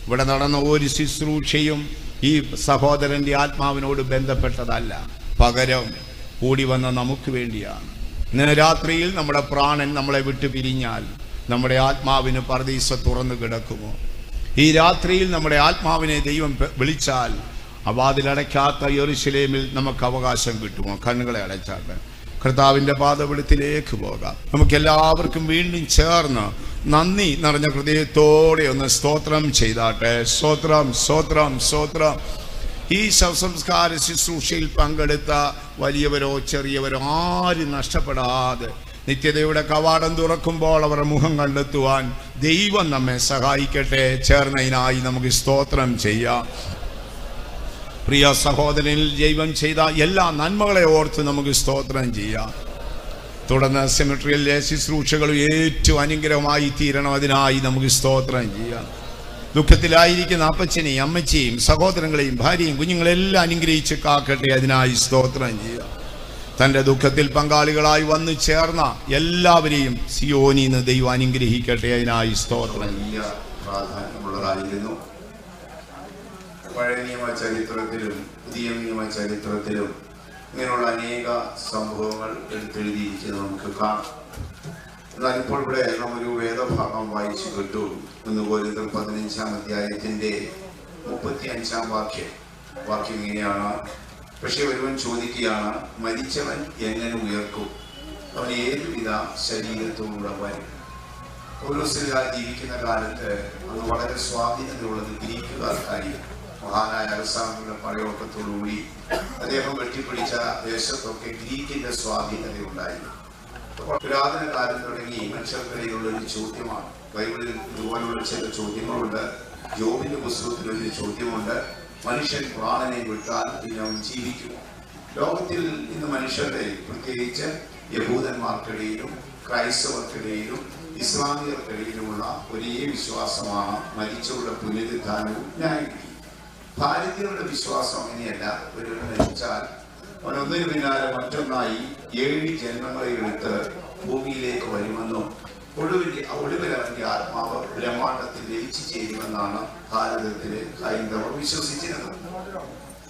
ഇവിടെ നടന്ന ഒരു ശുശ്രൂഷയും ഈ സഹോദരന്റെ ആത്മാവിനോട് ബന്ധപ്പെട്ടതല്ല, പകരം കൂടി വന്ന നമുക്ക് വേണ്ടിയാണ്. ഇന്ന് രാത്രിയിൽ നമ്മുടെ പ്രാണൻ നമ്മളെ വിട്ടു പിരിഞ്ഞാൽ നമ്മുടെ ആത്മാവിന് പർദീസ തുറന്നു കിടക്കുമോ? ഈ രാത്രിയിൽ നമ്മുടെ ആത്മാവിനെ ദൈവം വിളിച്ചാൽ വാതിലടയ്ക്കാത്ത യെരൂശലേമിൽ നമുക്ക് അവകാശം കിട്ടുമോ? കണ്ണുകളെ അടച്ചാട്ടെ. കർത്താവിന്റെ പാദപീഠത്തിലേക്ക് പോകാം. നമുക്ക് എല്ലാവർക്കും വീണ്ടും ചേർന്ന് നന്ദി നിറഞ്ഞ ഹൃദയത്തോടെ ഒന്ന് സ്തോത്രം ചെയ്താട്ടെ. സ്തോത്രം, സ്തോത്രം, സ്തോത്രം. ഈ ശവസംസ്കാര ശുശ്രൂഷയിൽ പങ്കെടുത്ത വലിയവരോ ചെറിയവരോ ആരും നഷ്ടപ്പെടാതെ നിത്യതയുടെ കവാടം തുറക്കുമ്പോൾ അവരുടെ മുഖം കണ്ടെത്തുവാൻ ദൈവം നമ്മെ സഹായിക്കട്ടെ. ചേർന്നതിനായി നമുക്ക് സ്തോത്രം ചെയ്യാം. പ്രിയ സഹോദരനിൽ ദൈവം ചെയ്ത എല്ലാ നന്മകളെ ഓർത്ത് നമുക്ക് സ്തോത്രം ചെയ്യാം. തുടർന്ന് സെമിട്രിയിലെ ശുശ്രൂഷകൾ ഏറ്റവും അനുഗ്രഹമായി തീരണം. അതിനായി നമുക്ക് സ്തോത്രം ചെയ്യാം. ദുഃഖത്തിലായിരിക്കുന്ന അപ്പച്ചനെയും അമ്മച്ചിയും സഹോദരങ്ങളെയും ഭാര്യയും കുഞ്ഞുങ്ങളെല്ലാം അനുഗ്രഹിച്ച് കാക്കട്ടെ. അതിനായി സ്തോത്രം ചെയ്യാം. തൻ്റെ ദുഃഖത്തിൽ പങ്കാളികളായി വന്നു ചേർന്ന എല്ലാവരെയും സിയോനിന്ന് ദൈവം അനുഗ്രഹിക്കട്ടെ. അതിനായി സ്തോത്രം. പ്രാധാന്യമുള്ളതായിരുന്നു. പഴയ നിയമ ചരിത്രത്തിലും പുതിയ നിയമ ചരിത്രത്തിലും ഇങ്ങനെയുള്ള അനേക സംഭവങ്ങൾ എടുത്തെഴുതിയിരിക്കുന്നത് നമുക്ക് കാണാം. എന്നാൽ ഇപ്പോൾ ഇവിടെ നാം ഒരു വേദഭാഗം വായിച്ചു കേട്ടു. 1 കൊരിന്ത്യർ 15-ാം അധ്യായത്തിന്റെ 35-ാം വാക്യം ഇങ്ങനെയാണ്: പക്ഷെ ഒരുവൻ ചോദിക്കുകയാണ്, മരിച്ചവൻ എങ്ങനെ ഉയർക്കും? അവൻ ഏതുവിധ ശരീരത്തോടുകൂടെ വരും? പൗലോസ് ജീവിക്കുന്ന കാലത്ത് അന്ന് വളരെ സ്വാധീനതയുള്ളത് ഗ്രീക്കുകാർക്കായിരുന്നു. മഹാനായ അലക്സാണ്ടറുടെ പടയോട്ടത്തോടുകൂടി അദ്ദേഹം വെട്ടിപ്പിടിച്ച ദേശത്തൊക്കെ ഗ്രീക്കിന്റെ സ്വാധീനതയുണ്ടായിരുന്നു. പുരാതന കാലം തുടങ്ങി മനുഷ്യർക്കിടയിലുള്ള ഒരു ചോദ്യമാണ്. ബൈബിളിൽ ഇതുപോലുള്ള ചില ചോദ്യങ്ങളുണ്ട്. ജോബിന്റെ പുസ്തകത്തിൽ ഒരു ചോദ്യമുണ്ട്: മനുഷ്യൻ പ്രാണനെ വിട്ടാൽ പിന്നെ അവൻ ജീവിക്കുമോ? ലോകത്തിൽ ഇന്ന് മനുഷ്യരുടെ, പ്രത്യേകിച്ച് യഹൂദന്മാർക്കിടയിലും ക്രൈസ്തവർക്കിടയിലും ഇസ്ലാമിയർക്കിടയിലുമുള്ള ഒരേ വിശ്വാസമാണ് മരിച്ചവരുടെ പുനരുദ്ധാനവും ന്യായവിധിയും. ഭാരതീയരുടെ വിശ്വാസം അങ്ങനെയല്ല. ഒരു മരിച്ചാൽ അവൻ ഒന്നിനു പിന്നാലെ മറ്റൊന്നായി 7 ജന്മങ്ങളെ എടുത്ത് ഭൂമിയിലേക്ക് വരുമെന്നും ഒടുവിൽ അവന്റെ ആത്മാവ് ബ്രഹ്മാണ്ടത്തിൽ ലയിച്ചു ചേരുമെന്നാണ് ഭാരതത്തിലെ ഹൈന്ദവർ വിശ്വസിച്ചിരുന്നത്.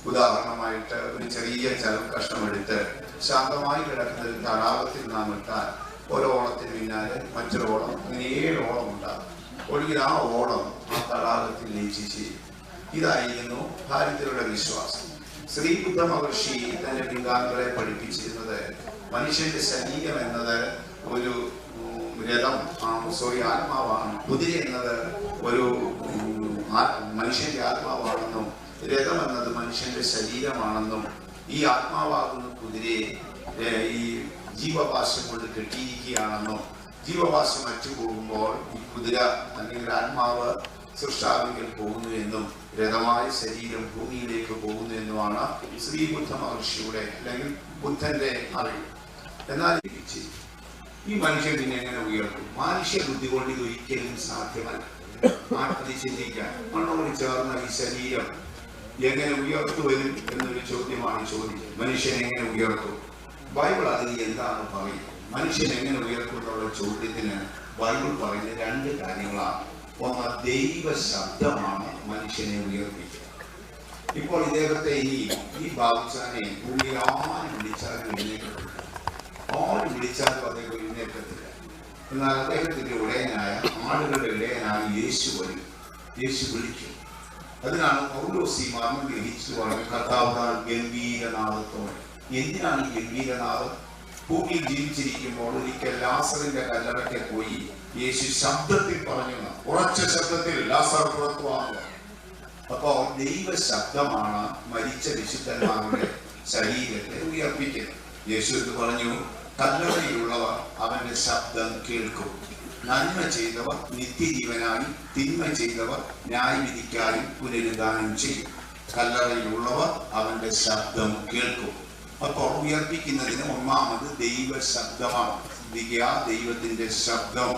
ഉദാഹരണമായിട്ട് ഒരു ചെറിയ ചരം കഷ്ണമെടുത്ത് ശാന്തമായി കിടക്കുന്ന ഒരു തടാകത്തിൽ നാം ഇട്ടാൽ ഓരോളത്തിന് പിന്നാലെ മറ്റൊരു ഓളം, അങ്ങനെ 7 ഓളം ഉണ്ടാകും. ഒടുവിൽ ആ ഓളം ആ തടാകത്തിൽ ലയിച്ചു ചേരും. ഇതായിരുന്നു ഭാരതീയരുടെ വിശ്വാസം. ശ്രീബുദ്ധ മഹർഷി തന്റെ പിൻഗാമികളെ പഠിപ്പിച്ചിരുന്നത് മനുഷ്യന്റെ ശരീരം എന്നത് ഒരു ആത്മാവാണ്, കുതിര എന്നത് ഒരു മനുഷ്യന്റെ ആത്മാവാണെന്നും രഥം എന്നത് മനുഷ്യന്റെ ശരീരമാണെന്നും ഈ ആത്മാവാകുന്ന കുതിരയെ ഈ ജീവപാശം കൊണ്ട് കെട്ടിയിരിക്കുകയാണെന്നും ജീവപാശം അറ്റുപോകുമ്പോൾ ഈ കുതിര അല്ലെങ്കിൽ ആത്മാവ് സൃഷ്ടാവിൽ പോകുന്നു എന്നും രഥമായ ശരീരം ഭൂമിയിലേക്ക് പോകുന്നു എന്നുമാണ് ശ്രീബുദ്ധ മഹർഷിയുടെ അല്ലെങ്കിൽ ബുദ്ധന്റെ അറിവ്. എന്നാൽ ഈ മനുഷ്യൻ പിന്നെ എങ്ങനെ ഉയർത്തും? മനുഷ്യ ബുദ്ധി കൊണ്ട് ഇത് ഒരിക്കലും സാധ്യമല്ല. ആർക്കത് ചിന്തിക്കാൻ? മണ്ണോട് ചേർന്ന ഈ ശരീരം എങ്ങനെ ഉയർത്തു വരും എന്നൊരു ചോദ്യമാണ് ചോദിക്കുന്നത്. മനുഷ്യൻ എങ്ങനെ ഉയർത്തും? ബൈബിൾ അതിന് എന്താണ് പറയുന്നത്? മനുഷ്യൻ എങ്ങനെ ഉയർത്തും എന്നുള്ള ചോദ്യത്തിന് ബൈബിൾ പറയുന്ന 2 കാര്യങ്ങളാണ്. ഒന്ന്, ദൈവ ശബ്ദമാണ് മനുഷ്യനെ ഉയർപ്പിക്കുക. ഇപ്പോൾ ഇദ്ദേഹത്തെ ഈ ബാബുച്ചാനെ ഭൂമിയിൽ ആര് വിളിച്ചാലും എഴുന്നേൽക്കത്തില്ല. ആര് വിളിച്ചാലും അദ്ദേഹം എഴുന്നേൽക്കത്തില്ല. എന്നാൽ അദ്ദേഹത്തിന്റെ ഇടയനായ, ആളുകളുടെ ഇടയനായ യേശു വരും. യേശു വിളിക്കും. അതിനാണ് പൗലോസ് ഈ മർമ്മം ഗ്രഹിച്ചു പറഞ്ഞ കർത്താവ് ഗംഭീരനാദത്തോടെ. എന്തിനാണ് ഈ ഗംഭീരനാദം? ഭൂമിയിൽ ജീവിച്ചിരിക്കുമ്പോൾ ഒരിക്കൽ ലാസറിന്റെ കല്ലറയ്ക്ക് പോയി യേശു ശബ്ദത്തിൽ പറഞ്ഞു, ഉറച്ച ശബ്ദത്തിൽ ലാസർ പുറത്തു വാങ്ങുക. അപ്പോ ദൈവ ശബ്ദമാണ് മരിച്ച വിശുദ്ധന്മാരുടെ ശരീരത്തെ ഉയർപ്പിക്കുന്നത്. യേശു എന്ന് പറഞ്ഞു, കല്ലറയിലുള്ളവർ അവന്റെ ശബ്ദം കേൾക്കും. നന്മ ചെയ്തവർ നിത്യജീവനായി, തിന്മ ചെയ്തവർ ന്യായവിധിക്കായും പുനരുദ്ധാനം ചെയ്യും. കല്ലറയിലുള്ളവർ അവന്റെ ശബ്ദം കേൾക്കും. അപ്പോൾ ഉയർപ്പിക്കുന്നതിന് ഒന്നാമത് ദൈവ ശബ്ദമാണ്. ദൈവത്തിന്റെ ശബ്ദം.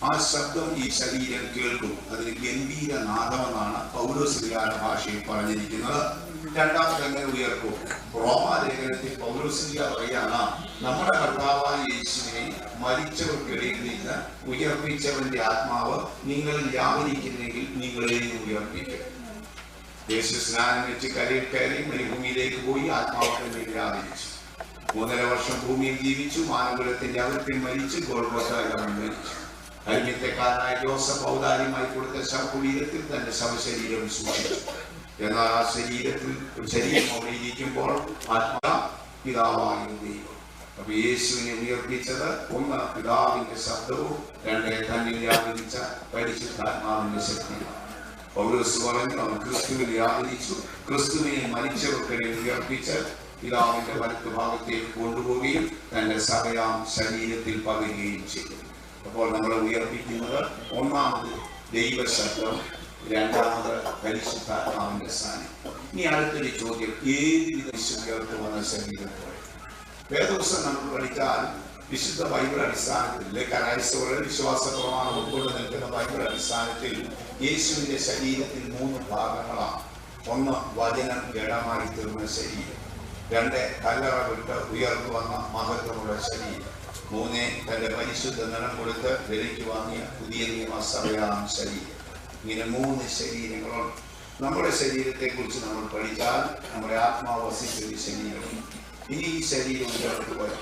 ആ ശബ്ദം ഈ ശരീരം കേൾക്കും. അതിന് ഗംഭീരനാദമെന്നാണ് പൗലോസ്ലിഹയുടെ ഭാഷയിൽ പറഞ്ഞിരിക്കുന്നത്. രണ്ടാമത് എങ്ങനെ ഉയർക്കും? റോമാലേഖനത്തിൽ പൗലോസ്ലിഹ പറയാണ്, നമ്മുടെ കർത്താവായ യേശുവിനെ മരിച്ചവർക്കിടയിൽ നിന്ന് ഉയർപ്പിച്ചവന്റെ ആത്മാവ് നിങ്ങളിൽ വ്യാപരിക്കുന്നെങ്കിൽ നിങ്ങളെയും ഉയർപ്പിക്കും. യേശു സ്നാനം വെച്ച് കരയിൽ കയറി മരുഭൂമിയിലേക്ക് പോയി ആത്മാവിനെ വ്യാപരിച്ചു. 3.5 വർഷം ഭൂമിയിൽ ജീവിച്ചു. മാനകുലത്തിന്റെ അവർക്ക് മരിച്ചു. ഗോൽഗോഥയിൽ മരിച്ചു. കൈഞ്ഞത്തെക്കാരനായ ജോസഫ് ഔദാര്യമായി കൊടുത്ത ശവകുടീരത്തിൽ തന്റെ ശവശരീരം സൂക്ഷിച്ചു. എന്നാൽ ആ ശരീരം അവിടെ ഇരിക്കുമ്പോൾ ആത്മാ പിതാവായ ദൈവം. അപ്പൊ യേശുവിനെ ഉയർപ്പിച്ചത് 1 പിതാവിന്റെ ശബ്ദവും 2 തന്നിൽ വ്യാപരിച്ച പരിശുദ്ധാത്മാവിന്റെ ശക്തിയാണ്. പൗലോസ് പറഞ്ഞു, അവൻ ക്രിസ്തുവിൽ വ്യാപരിച്ചു. ക്രിസ്തുവിനെ മരിച്ചവർക്കിടയിൽ ഉയർപ്പിച്ച് പിതാവിന്റെ വലത്ത് ഭാഗത്തേക്ക് കൊണ്ടുപോവുകയും തന്റെ സഭയാം ശരീരത്തിൽ പകരുകയും ചെയ്തു. അപ്പോൾ നമ്മളെ ഉയർപ്പിക്കുന്നത് ഒന്നാമത് ദൈവശബ്ദം, രണ്ടാമത് പരിശുദ്ധാത്മാവിന്റെ സാന്നിധ്യം. ഇനി അടുത്തൊരു ചോദ്യം, ഏത് വിധം ഉയർത്തു വന്ന ശരീരത്തോടെ? വേദപുസ്തകം നമ്മൾ പഠിച്ചാൽ വിശുദ്ധ ബൈബിൾ അടിസ്ഥാനത്തിൽ ക്രൈസ്തവരുടെ വിശ്വാസ പ്രമാണം ഉൾക്കൊണ്ട് നിൽക്കുന്ന ബൈബിൾ അടിസ്ഥാനത്തിൽ യേശുവിന്റെ ശരീരത്തിൽ 3 ഭാഗങ്ങളാണ്. 1 വചനം ജഡമായി തീർന്ന ശരീരം. 2 കല്ലറ വിട്ട് ഉയർന്നു വന്ന മഹത്വമുള്ള ശരീരം. 3 തന്റെ പരിശുദ്ധ നിറം കൊടുത്ത് വിലയ്ക്ക് വാങ്ങിയ പുതിയ നിയമ സഭയാം ശരീരം. ഇങ്ങനെ 3 ശരീരങ്ങളുണ്ട്. നമ്മുടെ ശരീരത്തെക്കുറിച്ച് നമ്മൾ പഠിച്ചാൽ നമ്മുടെ ആത്മാവ് വസിച്ചൊരു ശരീരം, ഇനി ഈ ശരീരം ഉയർത്ത് പോലെ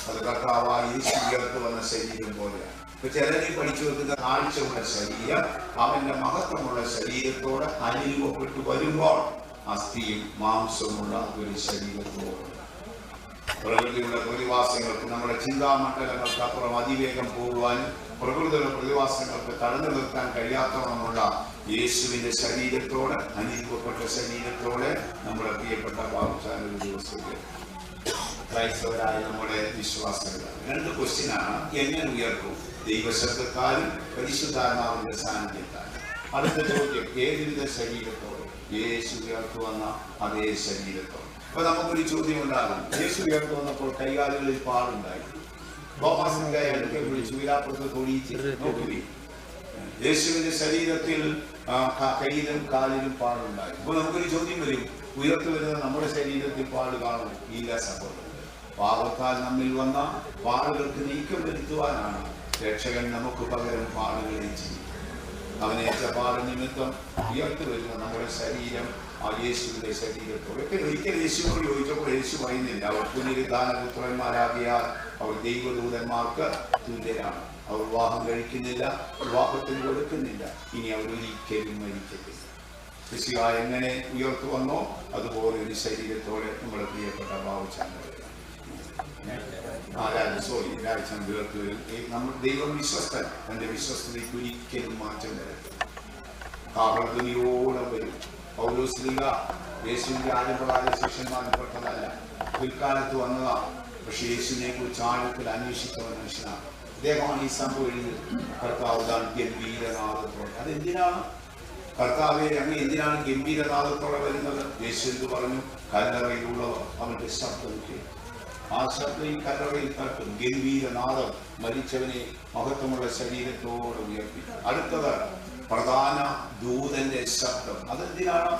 അത് കർത്താവായി ഉയർത്ത് വന്ന ശരീരം പോലെയാണ്. ഇപ്പൊ ചിലരിൽ പഠിച്ചു വെക്കുന്ന കാഴ്ചയുള്ള ശരീരം അവന്റെ മഹത്വമുള്ള ശരീരത്തോട് അനുരൂപപ്പെട്ടു വരുമ്പോൾ അസ്ഥിയും മാംസമുള്ള ഒരു ശരീരത്തോട് പ്രകൃതിയുടെ പ്രതിഭാസങ്ങൾക്ക് നമ്മുടെ ചിന്താമണ്ഡലങ്ങൾക്ക് അപ്പുറം അതിവേഗം പോകുവാനും പ്രകൃതിയുടെ പ്രതിഭാസങ്ങൾക്ക് തടഞ്ഞു നിർത്താൻ കഴിയാത്തവണ്ണമുള്ള യേശുവിന്റെ ശരീരത്തോട് അനുരൂപപ്പെട്ട ശരീരത്തോടെ നമ്മുടെ പ്രിയപ്പെട്ട ബാബുച്ചാൻ ഒരു ദിവസത്തിൽ ക്രൈസ്തവരായ നമ്മുടെ വിശ്വാസികൾ 2 ക്വസ്റ്റ്യനാണ്. എങ്ങനെ ഉയർത്തും? ദൈവശബ്ദത്താലും പരിശുദ്ധാത്മാവിന്റെ സാന്നിധ്യത്താലും. അടുത്ത ചോദ്യം, ഏതുവിധ ശരീരത്തോടെ? യേശു ഉയർത്തു വന്ന അതേ ശരീരത്തോടെ. അപ്പൊ നമുക്കൊരു ചോദ്യം ഉണ്ടാകും, യേശു ഉയർത്തു വന്നപ്പോൾ കൈകാലുകളിൽ പാടുണ്ടായി, തോമസിന്റെ അടുക്കെ വിളിച്ചു വിലാപ്പുറത്ത് തൊടിയിച്ച് നോക്കി, യേശുവിന്റെ ശരീരത്തിൽ കൈയിലും കാലിലും പാടുണ്ടായി. അപ്പൊ നമുക്കൊരു ചോദ്യം വരും, ഉയർത്തു വരുന്ന നമ്മുടെ ശരീരത്തിൽ പാട് കാണും? ഇല്ല സഹോദരൻ. പാപത്താൽ നമ്മിൽ വന്ന പാടുകൾക്ക് നീക്കം വരുത്തുവാനാണ് രക്ഷകൻ നമുക്ക് പകരം പാടുകളെ ചെയ്യും. അവനേറ്റ പാട് നിമിത്തം ഉയർത്തു വരുന്ന നമ്മുടെ ശരീരം ആ യേശുവിന്റെ ശരീരത്തോടെ. ഒരിക്കൽ യേശുവിനോട് ചോദിച്ചപ്പോൾ യേശു പറയുന്നില്ല, അവർ പുനരുദ്ധാനപുത്രന്മാരാകിയാൽ അവർ ദൈവദൂതന്മാർക്ക് തുല്യരാണ്. അവർ വിവാഹം കഴിക്കുന്നില്ല, വിവാഹത്തിന് കൊടുക്കുന്നില്ല, ഇനി അവരൊരിക്കലും മരിക്കത്തില്ല. ക്രിസ്തുവ എങ്ങനെ ഉയർത്തു വന്നോ അതുപോലെ ഒരു ശരീരത്തോടെ നമ്മുടെ പ്രിയപ്പെട്ട ബാബുച്ചാൻ നമ്മൾ ദൈവം വിശ്വസ്തൻ, തന്റെ വിശ്വസ്തതയ്ക്ക് ഒരിക്കലും മാറ്റം വരരുത്. കാഹളധ്വനിയോടെ വരും. പൗലോസ്ലീഹ യേശുവിന്റെ ആദ്യപ്രകാര ശിഷ്യന്മാരിൽപ്പെട്ടതല്ല, പിൽക്കാലത്ത് വന്നതാണ്. പക്ഷെ യേശുവിനെ കുറിച്ച് ആഴത്തിൽ അന്വേഷിച്ച മനുഷ്യനാണ്. അദ്ദേഹമാണ് ഈ സംഭവം എഴുതിയത്. കർത്താവ് ഗംഭീരനാഥത്തോടെ. അതെന്തിനാണ്? കർത്താവെ അങ്ങ് എന്തിനാണ് ഗംഭീരനാഥത്തോടെ വരുന്നത്? യേശു എന്ത് പറഞ്ഞു? കല്ലറയിലുള്ളവർ അവന്റെ ശബ്ദം കേൾക്കും. ആ ശബ്ദം കല്ലറയിൽ തട്ടും. ഗംഭീരനാഥം മരിച്ചവനെ മഹത്വമുള്ള ശരീരത്തോടെ ഉയർത്തി. അടുത്തത് പ്രധാന ദൂതന്റെ ശബ്ദം. അതെന്തിനാണ്?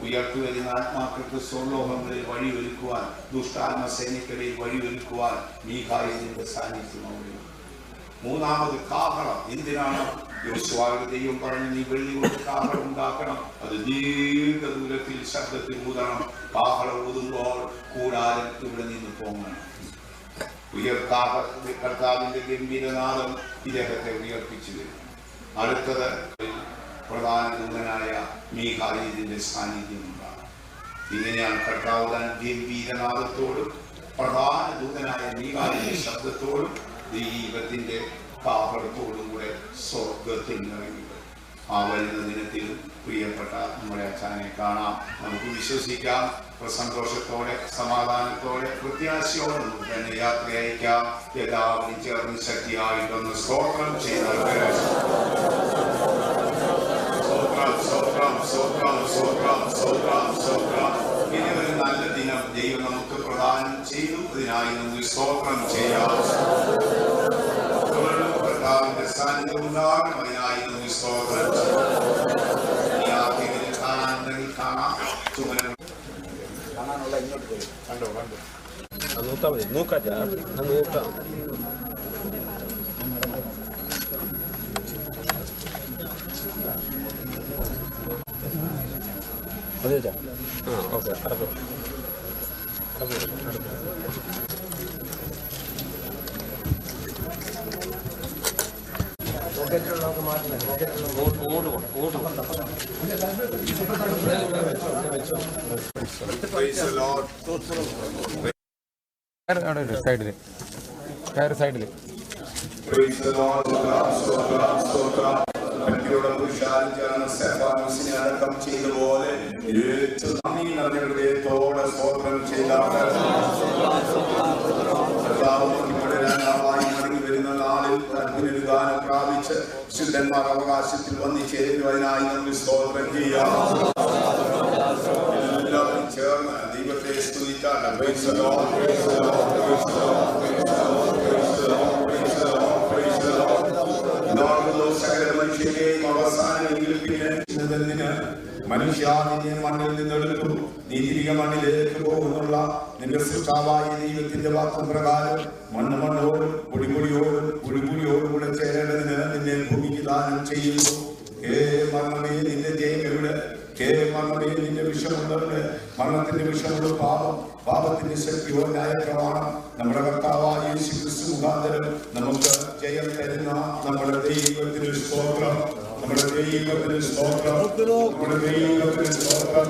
ഉയർത്തു വരുന്ന ആത്മാക്കൾക്ക് സ്വർലോകങ്ങളിൽ വഴിയൊരുക്കുവാൻ, ദുഷ്ടാത്മ സേനയ്ക്കിടയിൽ വഴിയൊരുക്കുവാൻ മീഖായേലിന്റെ സാന്നിധ്യം അവിടെ. മൂന്നാമത് കാഹളം. എന്തിനാണ്? ദൈവം പറഞ്ഞു, നീ വെള്ളി കൊണ്ട് കാഹളം ഉണ്ടാക്കണം, അത് ദീർഘദൂരത്തിൽ ശബ്ദത്തിൽ ഊതണം. കാഹളം ഊതുമ്പോൾ കൂടാരം ഇവിടെ നിന്ന് പോകണം. കർത്താവിന്റെ ഗംഭീരനാഥം ഇദ്ദേഹത്തെ ഉയർപ്പിച്ചു വരും. അടുത്തത് പ്രധാന ദൂതനായ മീഖായേലിന്റെ സാന്നിധ്യം ഉണ്ടാകും. ഇങ്ങനെയാണ് കർത്താവ് ഗംഭീരനാഥത്തോടും പ്രധാന ദൂതനായ മീഖായേലിന്റെ ശബ്ദത്തോടും ദൈവത്തിന്റെ കാഹളത്തോടും കൂടെ സ്വർഗത്തിൽ ഇറങ്ങി. ആ വരുന്ന ദിനത്തിൽ പ്രിയപ്പെട്ട നമ്മുടെ അച്ഛനെ കാണാം. നമുക്ക് വിശ്വസിക്കാം. സന്തോഷത്തോടെ, സമാധാനത്തോടെ, പ്രത്യാശയോടെ നമുക്ക് തന്നെ യാത്ര അയക്കാം. എല്ലാവരും ചേർന്ന് ശക്തിയായിട്ടൊന്ന് സ്തോത്രം ചെയ്താൽ ഇനി ഒരു നല്ല ദിനം ദൈവം നമുക്ക് പ്രദാനം ചെയ്തു. ഇതിനായി നമുക്ക് സ്തോത്രം ചെയ്യാം. കർത്താവിന്റെ സാന്നിധ്യം ഉണ്ടാകും. അതിനായി നമുക്ക് സ്തോത്രം കാണാനുണ്ടെങ്കിൽ കാണാം. കാണാനുള്ള ഇങ്ങോട്ട് പോയി കണ്ടോ നോക്കാം മതി. നോക്കാം നോക്കാം. അതെ ആ ഓക്കെ. അടക്കും സൈഡില് സൈഡില് അടക്കം ചെയ്തപോലെ ഹൃദയത്തോടെ സ്തോത്രം ചെയ്താണ്. മടങ്ങി വരുന്ന നാളിൽ പുനരുദ്ധാനം പ്രാപിച്ച് ശുദ്ധന്മാർ അവകാശത്തിൽ വന്നു ചേരുന്നതിനായി നമുക്ക് സ്തോത്രം ചെയ്യാം. എല്ലാവരും ചേർന്ന് ദൈവത്തെ സ്തുതിച്ചാണ്. സകല മനുഷ്യരെയും അവസാനമെങ്കിലും പിന്നെ മനുഷ്യ നിന്നെ മണ്ണിൽ നിന്നെടുത്തു, നീ തിരികെ മണ്ണിലേക്ക് പോകുന്നുള്ള നിന്റെ സൃഷ്ടാവായ ദൈവത്തിന്റെ വാക്കും പ്രകാരം മണ്ണോടും പൊടിപൊടിയോടും കൂടെ ചേരേണ്ടതിന് നിന്നെ ഭൂമിക്ക് ദാനം ചെയ്യുന്നു. മരണമേ നിന്റെ ജയം എവിടെ? മരണമേ നിന്റെ വിഷമുള്ളവരുടെ മരണത്തിന്റെ വിഷമുള്ള പാപം, പാപത്തിന്റെ ശക്തിയോ ന്യായപ്രമാണം നമ്മുടെ കർത്താവായ യേശു ക്രിസ്തു മുഖാന്തരം നമുക്ക് ജയം തരുന്ന നമ്മുടെ ദൈവത്തിന് സ്തോത്രം, നമ്മുടെ ദൈവത്തിന് സ്തോത്രം, നമ്മുടെ ദൈവത്തിന് സ്തോത്രം.